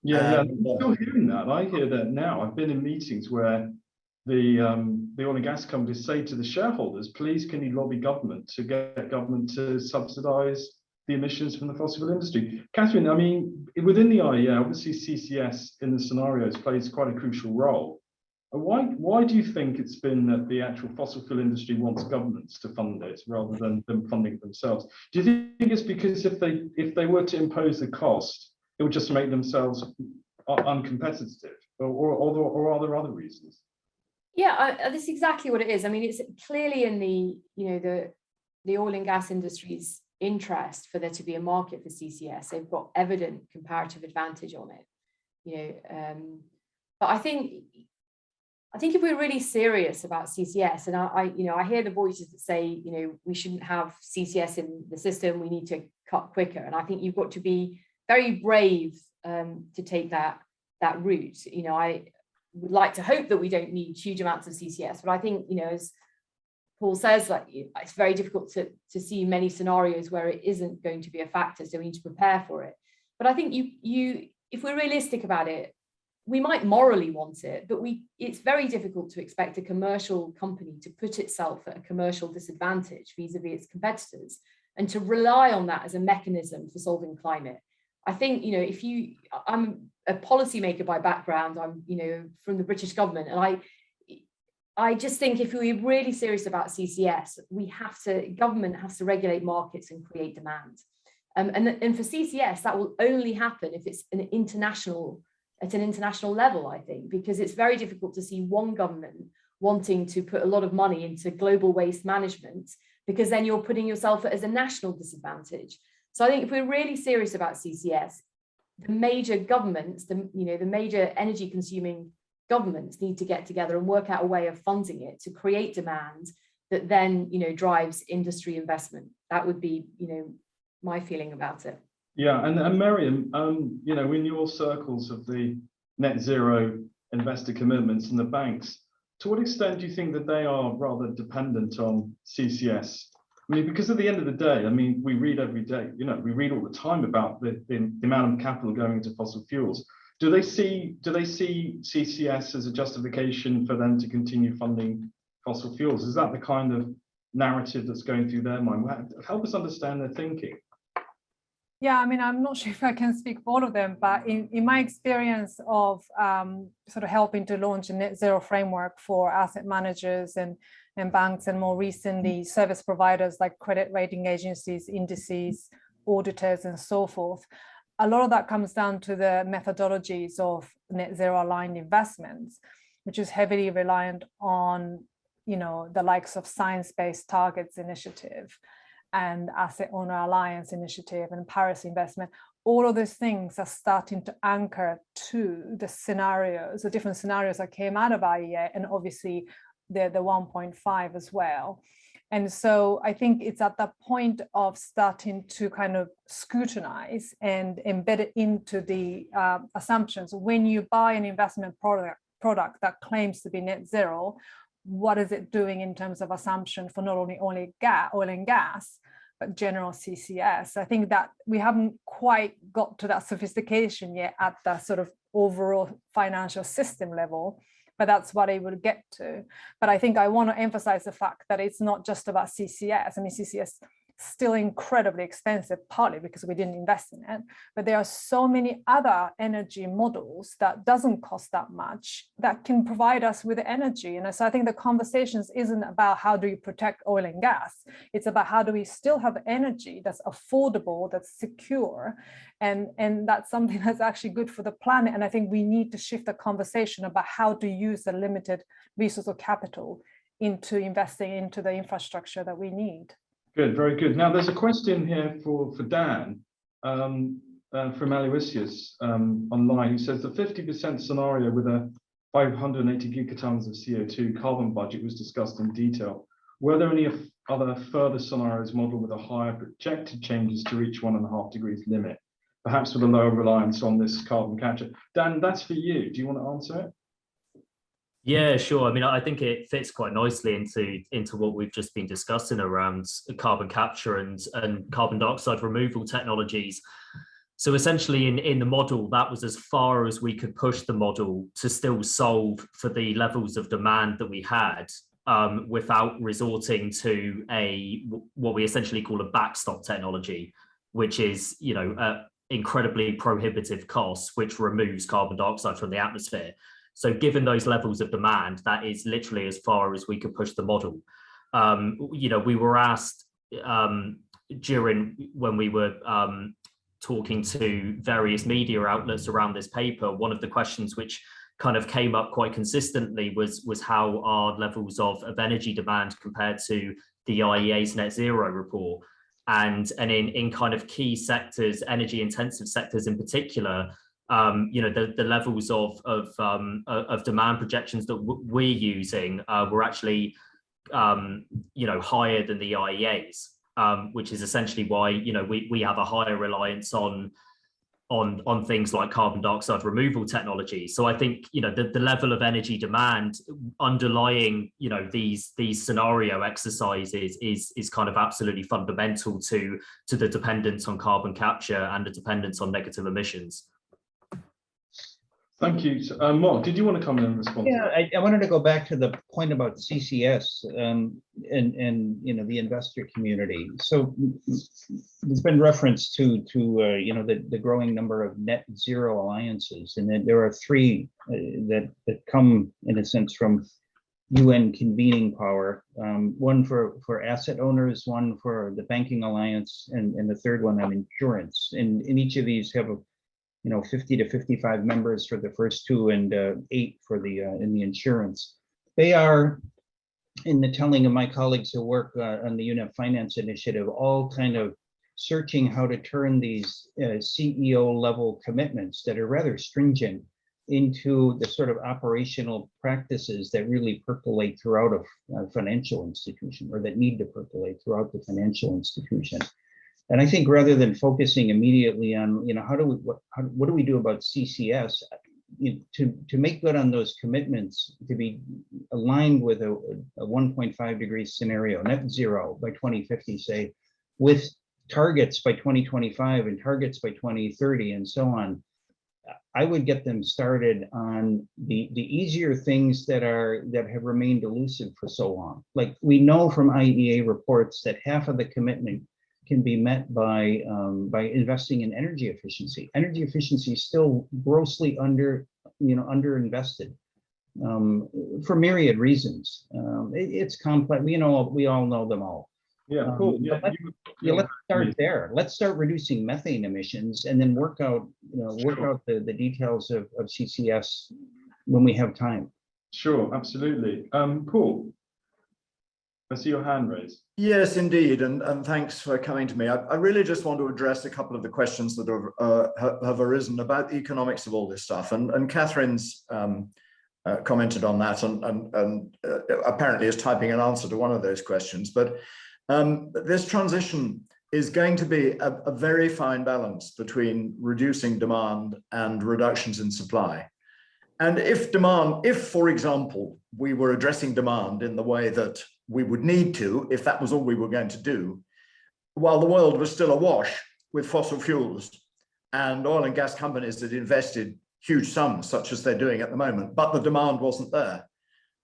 Yeah, I'm still hearing that. I hear that now. I've been in meetings where the oil and gas companies say to the shareholders, please can you lobby government to get government to subsidize the emissions from the fossil fuel industry. Catherine, I mean, within the IEA, obviously CCS in the scenarios plays quite a crucial role. Why do you think it's been that the actual fossil fuel industry wants governments to fund it rather than them funding it themselves? Do you think it's because if they were to impose the cost, it would just make themselves uncompetitive, or are there other reasons? Yeah, that's exactly what it is. I mean, it's clearly in the oil and gas industry's interest for there to be a market for CCS. They've got evident comparative advantage on it, but I think if we're really serious about CCS, and I hear the voices that say, we shouldn't have CCS in the system, we need to cut quicker. And I think you've got to be very brave to take that route. I would like to hope that we don't need huge amounts of CCS, but I think, as Paul says, like, it's very difficult to see many scenarios where it isn't going to be a factor, so we need to prepare for it. But I think if we're realistic about it, we might morally want it, but it's very difficult to expect a commercial company to put itself at a commercial disadvantage vis-a-vis its competitors and to rely on that as a mechanism for solving climate. I think, I'm a policymaker by background, I'm, from the British government, and I just think if we're really serious about CCS, government has to regulate markets and create demand. And for CCS, that will only happen if it's at an international level, I think, because it's very difficult to see one government wanting to put a lot of money into global waste management, because then you're putting yourself as a national disadvantage. So I think if we're really serious about CCS, the major governments, the major energy consuming governments need to get together and work out a way of funding it to create demand that then, drives industry investment. That would be, my feeling about it. Yeah, and Miriam, in your circles of the net zero investor commitments and the banks, to what extent do you think that they are rather dependent on CCS? I mean, because at the end of the day, I mean, we read every day, we read all the time about the amount of capital going into fossil fuels. Do they see CCS as a justification for them to continue funding fossil fuels? Is that the kind of narrative that's going through their mind? Help us understand their thinking. Yeah, I mean, I'm not sure if I can speak for all of them, but in my experience of sort of helping to launch a net zero framework for asset managers and banks, and more recently service providers like credit rating agencies, indices, auditors, and so forth, a lot of that comes down to the methodologies of net zero aligned investments, which is heavily reliant on, the likes of Science-Based Targets Initiative and Asset Owner Alliance Initiative and Paris Investment. All of those things are starting to anchor to the scenarios, the different scenarios that came out of IEA, and obviously the 1.5 as well. And so I think it's at that point of starting to kind of scrutinize and embed it into the assumptions. When you buy an investment product that claims to be net zero, what is it doing in terms of assumption for not only oil and gas, but general CCS? I think that we haven't quite got to that sophistication yet at the sort of overall financial system level, but that's what I would get to. But I think I want to emphasize the fact that it's not just about CCS. I mean, CCS still incredibly expensive, partly because we didn't invest in it. But there are so many other energy models that doesn't cost that much that can provide us with energy. And so I think the conversations isn't about how do you protect oil and gas. It's about how do we still have energy that's affordable, that's secure, and that's something that's actually good for the planet. And I think we need to shift the conversation about how to use the limited resource of capital into investing into the infrastructure that we need. Good, very good. Now there's a question here for Dan from Aloysius online, who says the 50% scenario with a 580 gigatons of CO2 carbon budget was discussed in detail. Were there any other further scenarios modeled with a higher projected changes to reach 1.5 degrees limit, perhaps with a lower reliance on this carbon capture? Dan, that's for you. Do you want to answer it? Yeah, sure. I mean, I think it fits quite nicely into what we've just been discussing around carbon capture and carbon dioxide removal technologies. So essentially in the model, that was as far as we could push the model to still solve for the levels of demand that we had without resorting to what we essentially call a backstop technology, which is, incredibly prohibitive costs, which removes carbon dioxide from the atmosphere. So given those levels of demand, that is literally as far as we could push the model. We were asked when we were talking to various media outlets around this paper, one of the questions which kind of came up quite consistently was how our levels of energy demand compared to the IEA's net zero report. And in kind of key sectors, energy intensive sectors in particular, the levels of demand projections that we're using were actually higher than the IEA's, which is essentially why we have a higher reliance on things like carbon dioxide removal technology. So I think the level of energy demand underlying these scenario exercises is kind of absolutely fundamental to the dependence on carbon capture and the dependence on negative emissions. Thank you. Mark, did you want to come in and respond? Yeah, I wanted to go back to the point about CCS and the investor community. So there's been reference to the growing number of net zero alliances, and then there are three that come in a sense from UN convening power. One for asset owners, one for the banking alliance, and the third one on insurance. And each of these have 50 to 55 members for the first two and 8 for in the insurance. They are, in the telling of my colleagues who work on the UNEP Finance Initiative, all kind of searching how to turn these CEO level commitments that are rather stringent into the sort of operational practices that really percolate throughout a financial institution, or that need to percolate throughout the financial institution. And I think rather than focusing immediately on, what do we do about CCS, to make good on those commitments, to be aligned with a 1.5 degrees scenario, net zero by 2050, say, with targets by 2025 and targets by 2030 and so on, I would get them started on the easier things that have remained elusive for so long. Like we know from IEA reports that half of the commitment can be met by investing in energy efficiency. Energy efficiency is still grossly underinvested for myriad reasons. It's complex. We all know them all. Yeah, cool. Let's start there. Let's start reducing methane emissions, and then work out the details of CCS when we have time. Sure, absolutely. Paul, I see your hand raised. Yes, indeed, and thanks for coming to me. I really just want to address a couple of the questions that have arisen about the economics of all this stuff, and Catherine's commented on that, and apparently is typing an answer to one of those questions. But this transition is going to be a very fine balance between reducing demand and reductions in supply. And if, for example, we were addressing demand in the way that we would need to, if that was all we were going to do, while the world was still awash with fossil fuels and oil and gas companies that invested huge sums, such as they're doing at the moment, but the demand wasn't there.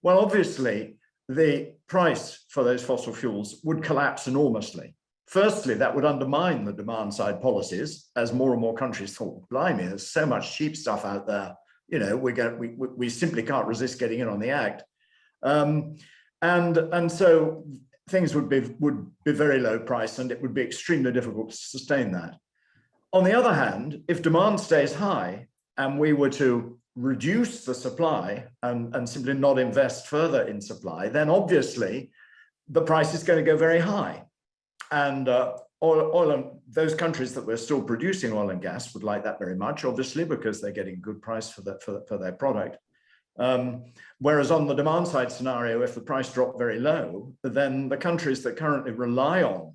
Well, obviously, the price for those fossil fuels would collapse enormously. Firstly, that would undermine the demand side policies as more and more countries thought, blimey, there's so much cheap stuff out there. You know, we simply can't resist getting in on the act. And so things would be very low priced, and it would be extremely difficult to sustain that. On the other hand, if demand stays high and we were to reduce the supply and simply not invest further in supply, then obviously the price is going to go very high. And those countries that were still producing oil and gas would like that very much, obviously, because they're getting good price for their product. Whereas on the demand side scenario, if the price dropped very low, then the countries that currently rely on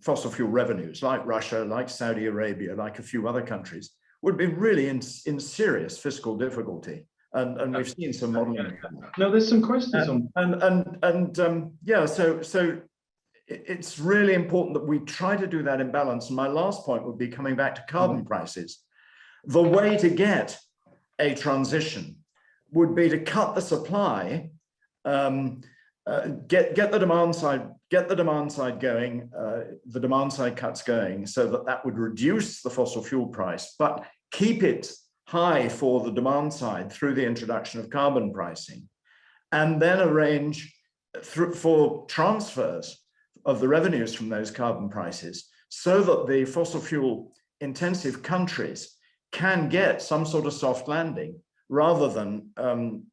fossil fuel revenues, like Russia, like Saudi Arabia, like a few other countries, would be really in serious fiscal difficulty. And we've seen some modeling. No, there's some questions on. Yeah, so it's really important that we try to do that in balance. And my last point would be coming back to carbon prices. The way to get a transition would be to cut the supply, get the demand side going, the demand side cuts going, so that would reduce the fossil fuel price, but keep it high for the demand side through the introduction of carbon pricing, and then arrange for transfers of the revenues from those carbon prices so that the fossil fuel intensive countries can get some sort of soft landing rather than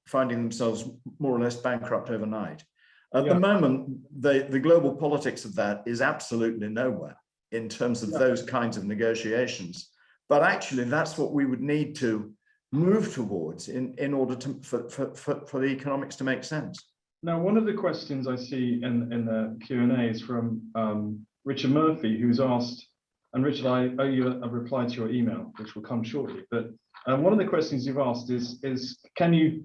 finding themselves more or less bankrupt overnight. At the moment, the global politics of that is absolutely nowhere in terms of those kinds of negotiations. But actually, that's what we would need to move towards in order for the economics to make sense. Now, one of the questions I see in the Q&A is from Richard Murphy, who's asked, and Richard, I owe you a reply to your email, which will come shortly. But one of the questions you've asked is can you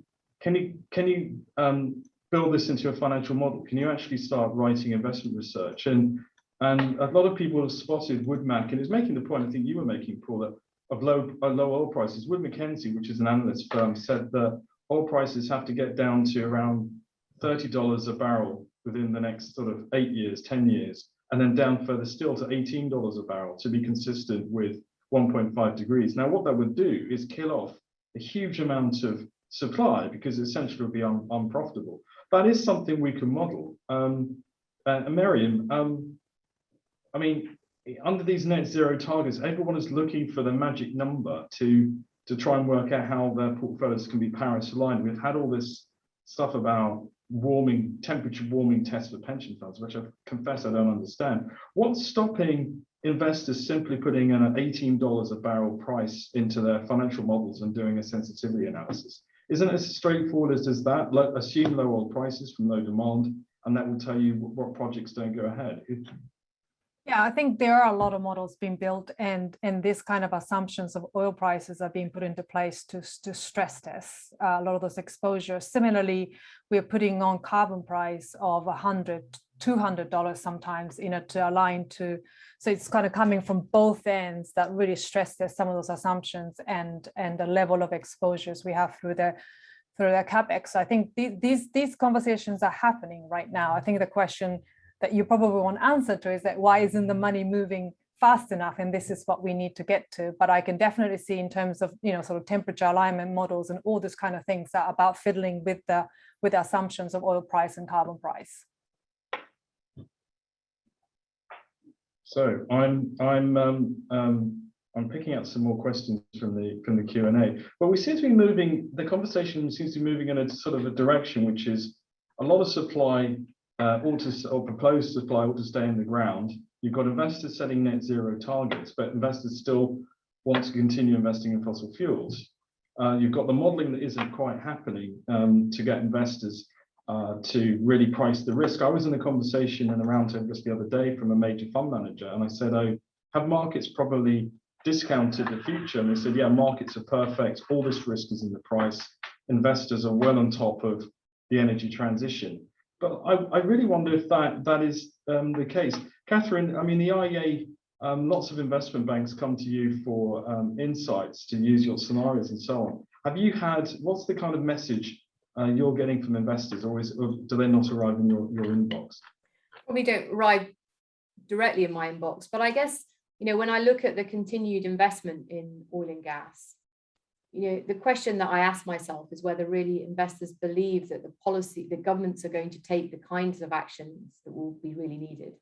build this into a financial model? Can you actually start writing investment research? And a lot of people have spotted Woodmac, and is making the point I think you were making, Paul, that of low oil prices. Wood Mackenzie, which is an analyst firm, said that oil prices have to get down to around $30 a barrel within the next sort of 8 years, 10 years, and then down further still to $18 a barrel to be consistent with 1.5 degrees. Now, what that would do is kill off a huge amount of supply because essentially it would be unprofitable. That is something we can model. Miriam, I mean, under these net zero targets, everyone is looking for the magic number to try and work out how their portfolios can be Paris aligned. We've had all this stuff about temperature warming tests for pension funds, which I confess I don't understand. What's stopping investors simply putting in an $18 a barrel price into their financial models and doing a sensitivity analysis? Isn't it as straightforward as that? Assume low oil prices from low demand, and that will tell you what projects don't go ahead. Yeah, I think there are a lot of models being built, and this kind of assumptions of oil prices are being put into place to stress test a lot of those exposures. Similarly, we're putting on carbon price of $100, $200 sometimes, to align to. So it's kind of coming from both ends that really stress test some of those assumptions and the level of exposures we have through their capex. So I think these conversations are happening right now. I think the question that you probably want answer to is that why isn't the money moving fast enough? And this is what we need to get to. But I can definitely see in terms of, sort of temperature alignment models and all those kind of things that are about fiddling with the assumptions of oil price and carbon price. So I'm picking out some more questions from the Q&A, but we seem to be moving. The conversation seems to be moving in a sort of a direction which is a lot of supply proposed supply ought to stay in the ground. You've got investors setting net zero targets, but investors still want to continue investing in fossil fuels. You've got the modeling that isn't quite happening to get investors to really price the risk. I was in a conversation in a roundtable just the other day from a major fund manager, and I said, "Oh, have markets probably discounted the future?" And they said, "Yeah, markets are perfect. All this risk is in the price. Investors are well on top of the energy transition." But I really wonder if that is the case. Catherine, I mean, the IEA, lots of investment banks come to you for insights to use your scenarios and so on. What's the kind of message you're getting from investors, or do they not arrive in your inbox? Probably don't arrive directly in my inbox, but I guess, you know, when I look at the continued investment in oil and gas, you know, the question that I ask myself is whether really investors believe that the governments are going to take the kinds of actions that will be really needed.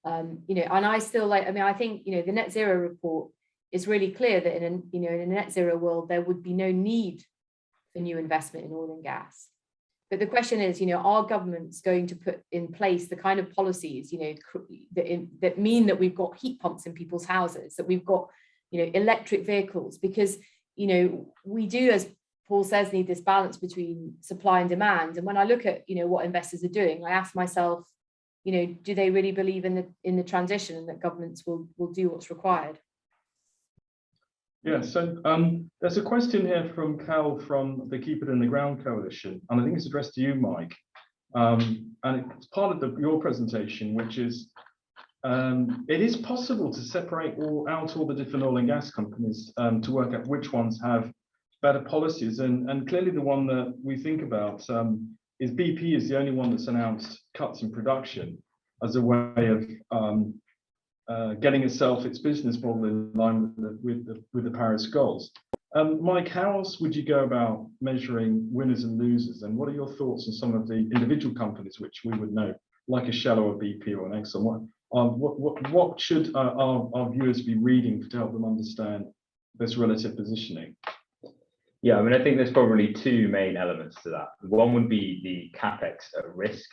You know, and I still I think, you know, the net zero report is really clear that in a net zero world, there would be no need for new investment in oil and gas. But the question is, you know, are governments going to put in place the kind of policies, you know, that mean that we've got heat pumps in people's houses, that we've got, you know, electric vehicles? Because, you know, we do, as Paul says, need this balance between supply and demand. And when I look at, you know, what investors are doing, I ask myself, you know, do they really believe in the transition and that governments will do what's required? Yeah, so there's a question here from Cal from the Keep It in the Ground Coalition, and I think it's addressed to you, Mike. And it's part of your presentation, which is it is possible to separate out all the different oil and gas companies to work out which ones have better policies. And clearly the one that we think about is BP is the only one that's announced cuts in production as a way of getting its business model in line with the Paris goals. Mike, how else would you go about measuring winners and losers? And what are your thoughts on some of the individual companies which we would know, like a Shell or a BP or an Exxon? What should our viewers be reading to help them understand this relative positioning? Yeah, I mean, I think there's probably two main elements to that. One would be the capex at risk.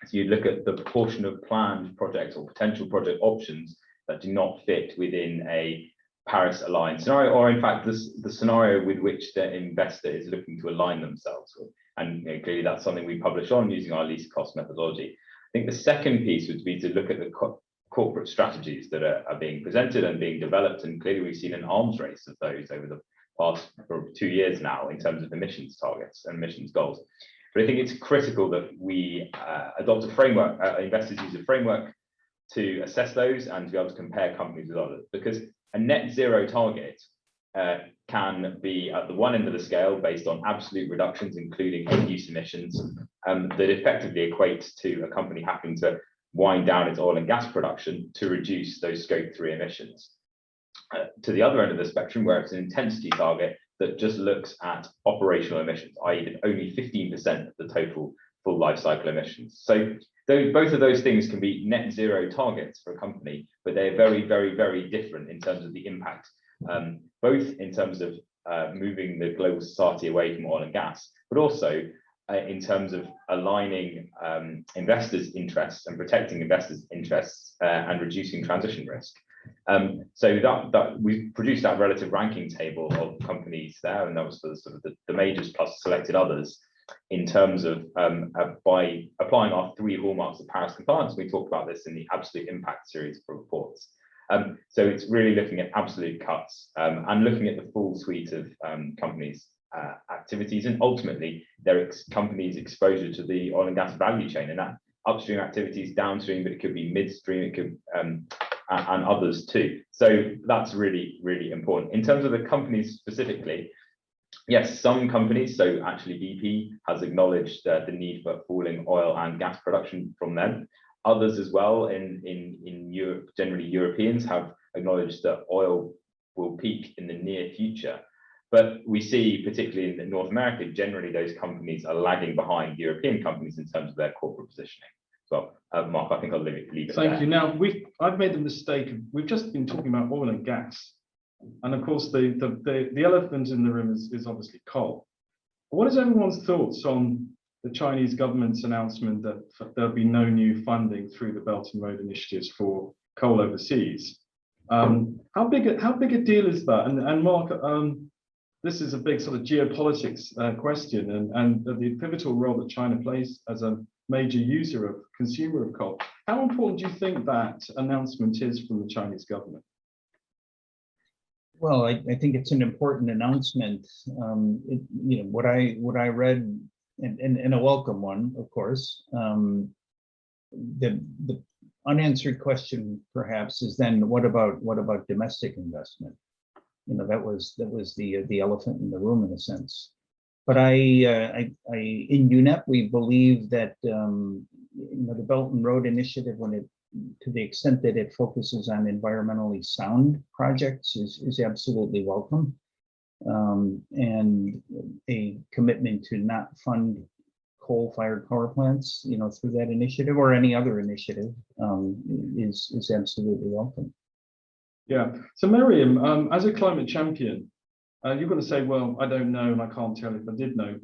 So you look at the proportion of planned projects or potential project options that do not fit within a Paris-aligned scenario, or in fact, the scenario with which the investor is looking to align themselves with. And, you know, clearly that's something we publish on using our least cost methodology. I think the second piece would be to look at the corporate strategies that are being presented and being developed. And clearly we've seen an arms race of those over the past 2 years now in terms of emissions targets and emissions goals. But I think it's critical that we adopt a framework, investors use a framework to assess those and to be able to compare companies with others, because a net zero target can be at the one end of the scale based on absolute reductions, including end-use emissions, that effectively equates to a company having to wind down its oil and gas production to reduce those scope 3 emissions. To the other end of the spectrum, where it's an intensity target that just looks at operational emissions, i.e. only 15% of the total full life cycle emissions. So both of those things can be net zero targets for a company, but they're very, very, very different in terms of the impact, both in terms of moving the global society away from oil and gas, but also in terms of aligning investors' interests and protecting investors' interests and reducing transition risk. So that we produced that relative ranking table of companies there, and that was for sort of the majors plus selected others in terms of by applying our 3 hallmarks of Paris compliance. We talked about this in the absolute impact series of reports. So it's really looking at absolute cuts and looking at the full suite of companies' activities, and ultimately their companies' exposure to the oil and gas value chain, and that upstream activities, downstream, but it could be midstream, it could and others too. So that's really, really important. In terms of the companies specifically, yes, some companies, so actually BP has acknowledged the need for falling oil and gas production from them. Others as well in Europe, generally Europeans, have acknowledged that oil will peak in the near future. But we see, particularly in North America, generally those companies are lagging behind European companies in terms of their corporate positioning. So, Mark, I think I'll leave it Thank there. you. Now, I've made the mistake. We've just been talking about oil and gas, and of course, the elephant in the room is obviously coal. What is everyone's thoughts on the Chinese government's announcement that there'll be no new funding through the Belt and Road initiatives for coal overseas? How big a deal is that? And Mark, this is a big sort of geopolitics question, and the pivotal role that China plays as a major consumer of coal. How important do you think that announcement is from the Chinese government? Well, I think it's an important announcement. You know, what I read, and a welcome one, of course. The unanswered question, perhaps, is then what about domestic investment? You know, that was the elephant in the room, in a sense. But in UNEP, we believe that you know, the Belt and Road Initiative, when it to the extent that it focuses on environmentally sound projects is absolutely welcome. And a commitment to not fund coal-fired power plants, through that initiative or any other initiative is absolutely welcome. Yeah. So Miriam, as a climate champion, you're going to say, well, I don't know, and I can't tell if I did know.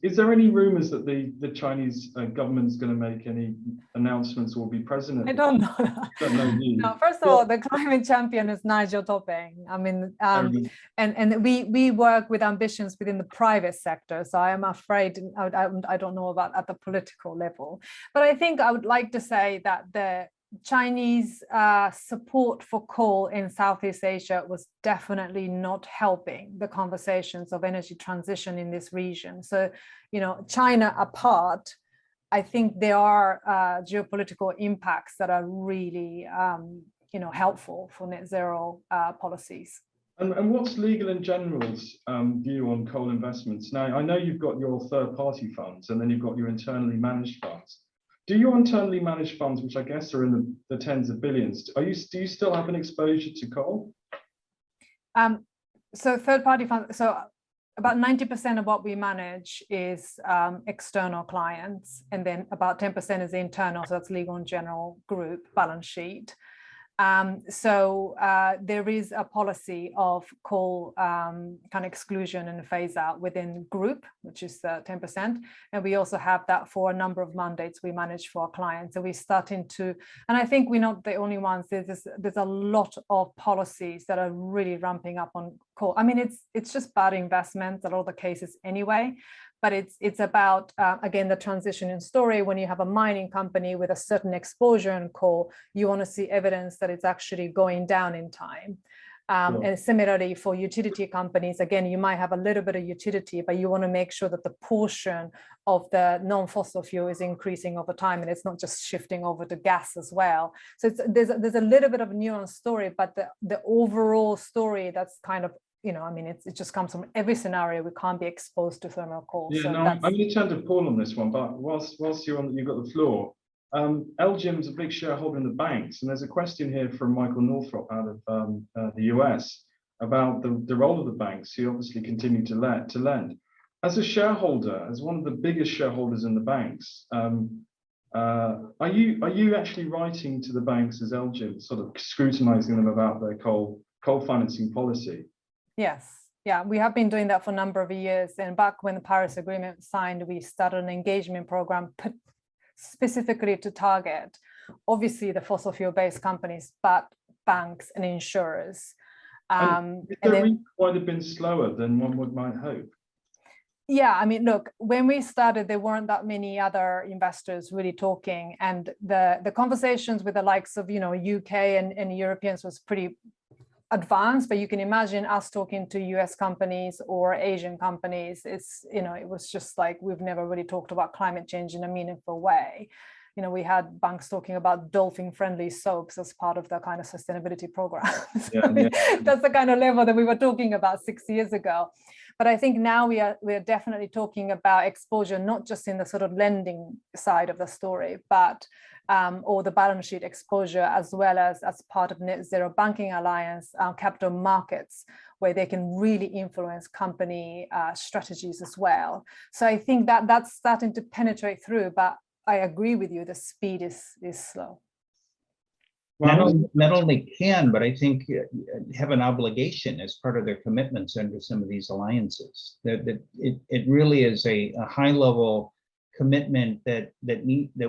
Is there any rumors that the Chinese government is going to make any announcements or be present? I don't know. No, first of all, the climate champion is Nigel Topping. I mean, and we work with ambitions within the private sector. So I am afraid I don't know about at the political level. But I think I would like to say that the Chinese support for coal in Southeast Asia was definitely not helping the conversations of energy transition in this region. So, China apart, I think there are geopolitical impacts that are really, helpful for net zero policies. And what's Legal and General's view on coal investments? Now, I know you've got your third-party funds, and then you've got your internally managed funds. Do your internally managed funds, which I guess are in the tens of billions, do you still have an exposure to coal? So third-party funds, so about 90% of what we manage is external clients, and then about 10% is internal, so that's Legal and General Group balance sheet. So there is a policy of coal kind of exclusion and phase out within group, which is 10%. And we also have that for a number of mandates we manage for our clients. So we're starting to, and I think we're not the only ones, there's a lot of policies that are really ramping up on coal. I mean, it's just bad investments in all the cases anyway. But it's about, again, the transition in story. When you have a mining company with a certain exposure in coal, you want to see evidence that it's actually going down in time. And similarly for utility companies, again, you might have a little bit of utility, but you want to make sure that the portion of the non-fossil fuel is increasing over time, and it's not just shifting over to gas as well. So there's a little bit of a nuanced story, but the overall story that's kind of, I mean, it just comes from every scenario. We can't be exposed to thermal coal. Yeah, so no, I'm going to turn to Paul on this one, but whilst you've got the floor, LGIM's a big shareholder in the banks, and there's a question here from Michael Northrop out of the US about the role of the banks, who obviously continue to lend. As a shareholder, as one of the biggest shareholders in the banks, are you actually writing to the banks as LGIM, sort of scrutinizing them about their coal financing policy? Yes. Yeah, we have been doing that for a number of years. And back when the Paris Agreement was signed, we started an engagement program specifically to target, obviously, the fossil fuel-based companies, but banks and insurers. And then, why they've been slower than one might hope? Yeah, I mean, look, when we started, there weren't that many other investors really talking, and the conversations with the likes of, UK and Europeans was pretty advanced, but you can imagine us talking to US companies or Asian companies. It's, it was just like, we've never really talked about climate change in a meaningful way. We had banks talking about dolphin-friendly soaps as part of the kind of sustainability program. That's the kind of level that we were talking about 6 years ago. But I think now we are definitely talking about exposure, not just in the sort of lending side of the story, but or the balance sheet exposure, as well as part of Net Zero Banking Alliance, capital markets, where they can really influence company strategies as well. So I think that that's starting to penetrate through, but I agree with you, the speed is slow. Not only can, but I think have an obligation as part of their commitments under some of these alliances. That it really is a high level commitment that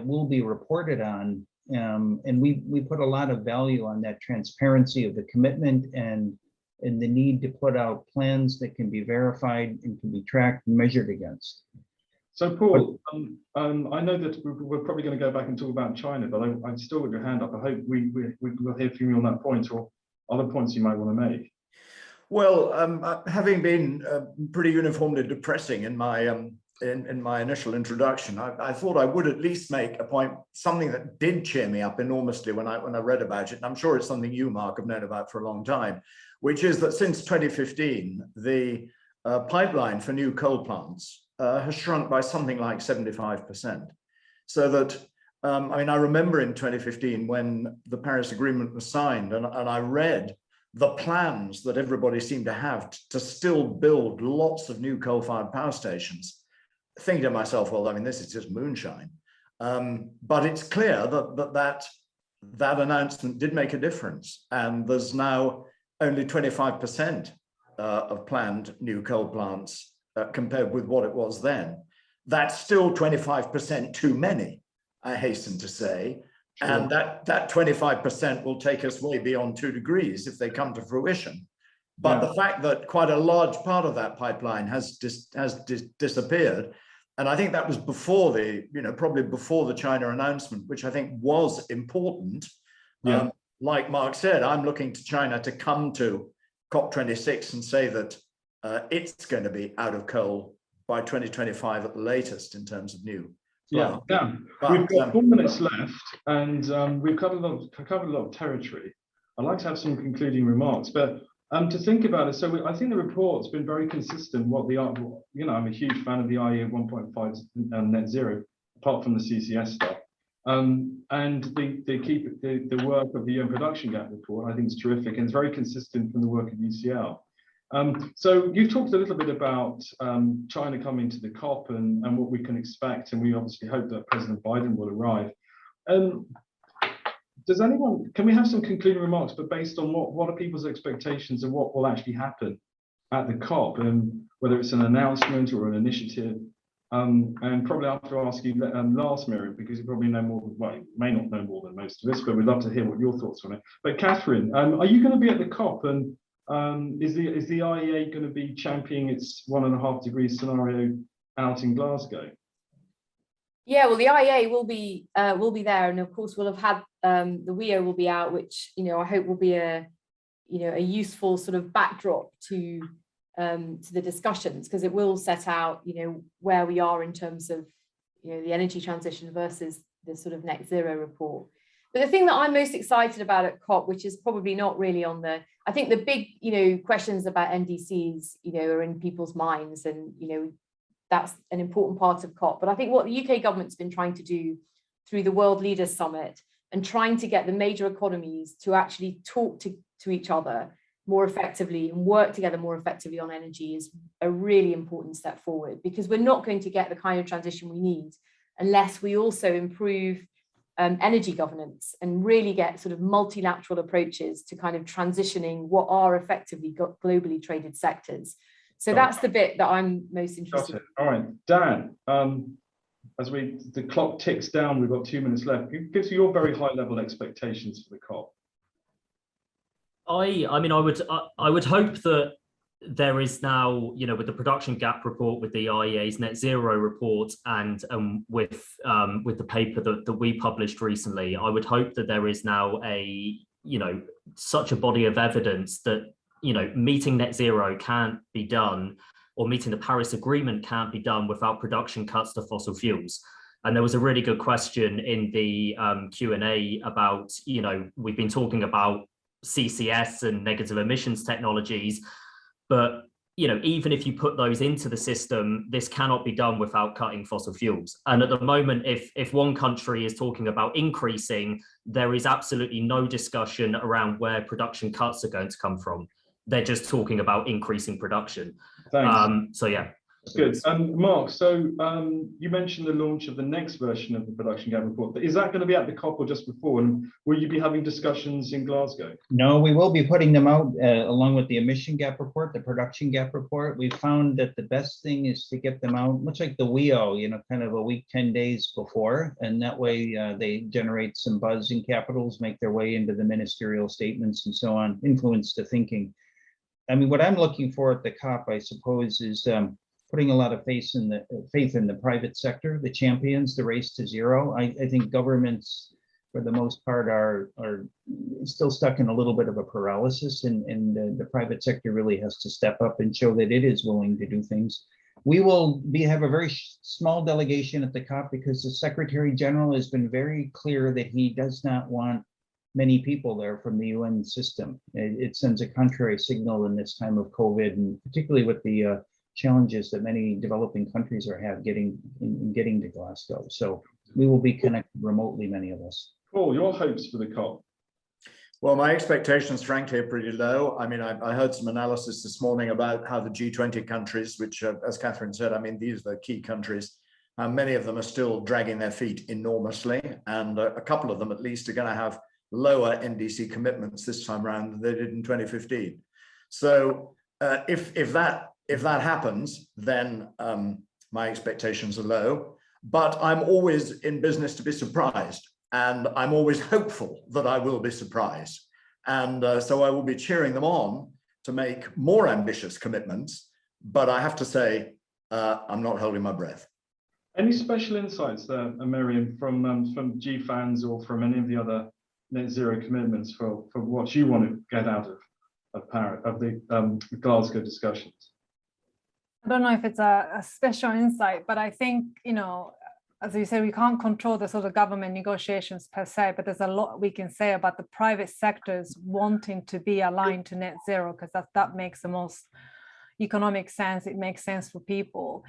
will be reported on, and we put a lot of value on that transparency of the commitment and the need to put out plans that can be verified and can be tracked and measured against. So Paul, I know that we're probably going to go back and talk about China, but I'm still with your hand up. I hope we'll hear from you on that point, or other points you might want to make. Well, having been pretty uniformly depressing in my initial introduction, I thought I would at least make a point, something that did cheer me up enormously when I read about it, and I'm sure it's something you, Mark, have known about for a long time, which is that since 2015, the pipeline for new coal plants has shrunk by something like 75%. So that I mean, I remember in 2015 when the Paris Agreement was signed, and I read the plans that everybody seemed to have to still build lots of new coal-fired power stations, thinking to myself, well, I mean, this is just moonshine. But it's clear that announcement did make a difference, and there's now only 25% of planned new coal plants compared with what it was then. That's still 25% too many, I hasten to say. Sure. And that 25% will take us way beyond 2 degrees if they come to fruition. But the fact that quite a large part of that pipeline has disappeared, and I think that was before probably before the China announcement, which I think was important. Like Mark said, I'm looking to China to come to COP26 and say that it's going to be out of coal by 2025 at the latest in terms of new. Yeah, we've got 4 minutes left, and we've covered a lot of territory. I'd like to have some concluding remarks, but to think about it, so I think the report's been very consistent. I'm a huge fan of the IEA 1.5 net zero, apart from the CCS stuff, and the work of the UN production gap report. I think is terrific, and it's very consistent from the work of UCL. So you've talked a little bit about China coming to the COP and what we can expect, and we obviously hope that President Biden will arrive. Can we have some concluding remarks, but based on what are people's expectations of what will actually happen at the COP, and whether it's an announcement or an initiative? And probably I have to ask you last, Miriam, because you probably know more, well, you may not know more than most of us, but we'd love to hear what your thoughts on it. But Catherine, are you going to be at the COP, and is the IEA going to be championing its 1.5 degrees scenario out in Glasgow? Yeah, well, the IEA will be there, and of course we'll have had the WEO will be out, which I hope will be a useful sort of backdrop to the discussions, because it will set out where we are in terms of the energy transition versus the sort of net zero report. But the thing that I'm most excited about at COP, which is probably not really on I think the big questions about NDCs are in people's minds, and that's an important part of COP. But I think what the UK government's been trying to do through the World Leaders Summit and trying to get the major economies to actually talk to each other more effectively and work together more effectively on energy is a really important step forward, because we're not going to get the kind of transition we need unless we also improve energy governance and really get sort of multilateral approaches to kind of transitioning what are effectively globally traded sectors. So that's the bit that I'm most interested in. All right, Dan, as the clock ticks down, we've got 2 minutes left. Give us your very high level expectations for the COP. I mean, I would hope that there is now, with the production gap report, with the IEA's net zero report, and with the paper that we published recently, I would hope that there is now such a body of evidence that meeting net zero can't be done, or meeting the Paris Agreement can't be done without production cuts to fossil fuels. And there was a really good question in the Q&A about, we've been talking about CCS and negative emissions technologies, but even if you put those into the system, this cannot be done without cutting fossil fuels. And at the moment, if one country is talking about increasing, there is absolutely no discussion around where production cuts are going to come from. They're just talking about increasing production. Thanks. So yeah. Good. Mark, so you mentioned the launch of the next version of the production gap report. Is that going to be at the COP or just before? And will you be having discussions in Glasgow? No, we will be putting them out along with the emission gap report, the production gap report. We found that the best thing is to get them out, much like the WEO, kind of a week, 10 days before. And that way they generate some buzz in capitals, make their way into the ministerial statements and so on, influence the thinking. I mean, what I'm looking for at the COP, I suppose, is putting a lot of faith in the private sector, the champions, the race to zero. I think governments, for the most part, are still stuck in a little bit of a paralysis, and the private sector really has to step up and show that it is willing to do things. We will have a very small delegation at the COP, because the Secretary General has been very clear that he does not want many people there from the UN system. It sends a contrary signal in this time of COVID, and particularly with the challenges that many developing countries are getting to Glasgow. So We will be connected remotely, many of us. Paul, your hopes for the COP? Well, my expectations, frankly, are pretty low. I mean, I heard some analysis this morning about how the G20 countries, which, as Catherine said, I mean, these are the key countries, and many of them are still dragging their feet enormously, and a couple of them at least are going to have lower NDC commitments this time around than they did in 2015. So if that happens, then my expectations are low. But I'm always in business to be surprised, and I'm always hopeful that I will be surprised. And so I will be cheering them on to make more ambitious commitments. But I have to say, I'm not holding my breath. Any special insights there, Miriam, from GFANZ or from any of the other net zero commitments for what you want to get out of Paris, of the Glasgow discussions? I don't know if it's a special insight, but I think, you know, as you say, we can't control the sort of government negotiations per se, but there's a lot we can say about the private sectors wanting to be aligned to net zero, because that makes the most economic sense. It makes sense for people.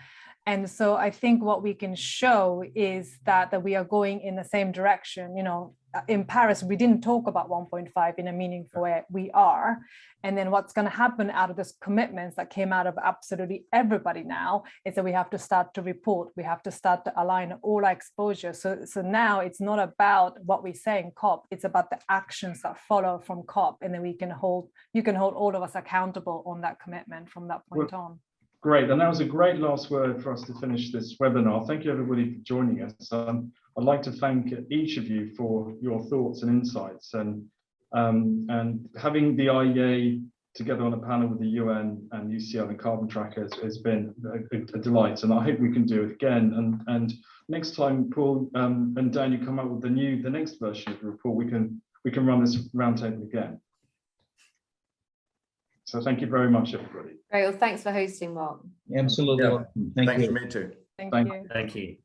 And so I think what we can show is that we are going in the same direction. You know, in Paris, we didn't talk about 1.5 in a meaningful way. We are. And then what's going to happen out of this commitments that came out of absolutely everybody now is that we have to start to report. We have to start to align all our exposure. So now it's not about what we say in COP. It's about the actions that follow from COP. And then you can hold all of us accountable on that commitment from that point on. Great, and that was a great last word for us to finish this webinar. Thank you everybody for joining us. I'd like to thank each of you for your thoughts and insights, and having the IEA together on a panel with the UN and UCL and Carbon Tracker has been a delight, and I hope we can do it again. And next time, Paul and Dan, you come up with the next version of the report, we can run this roundtable again. So thank you very much, everybody. Great. Well, thanks for hosting, Mark. Absolutely. Yeah. Thank Thanks you. for me too. Thank you. Thank you.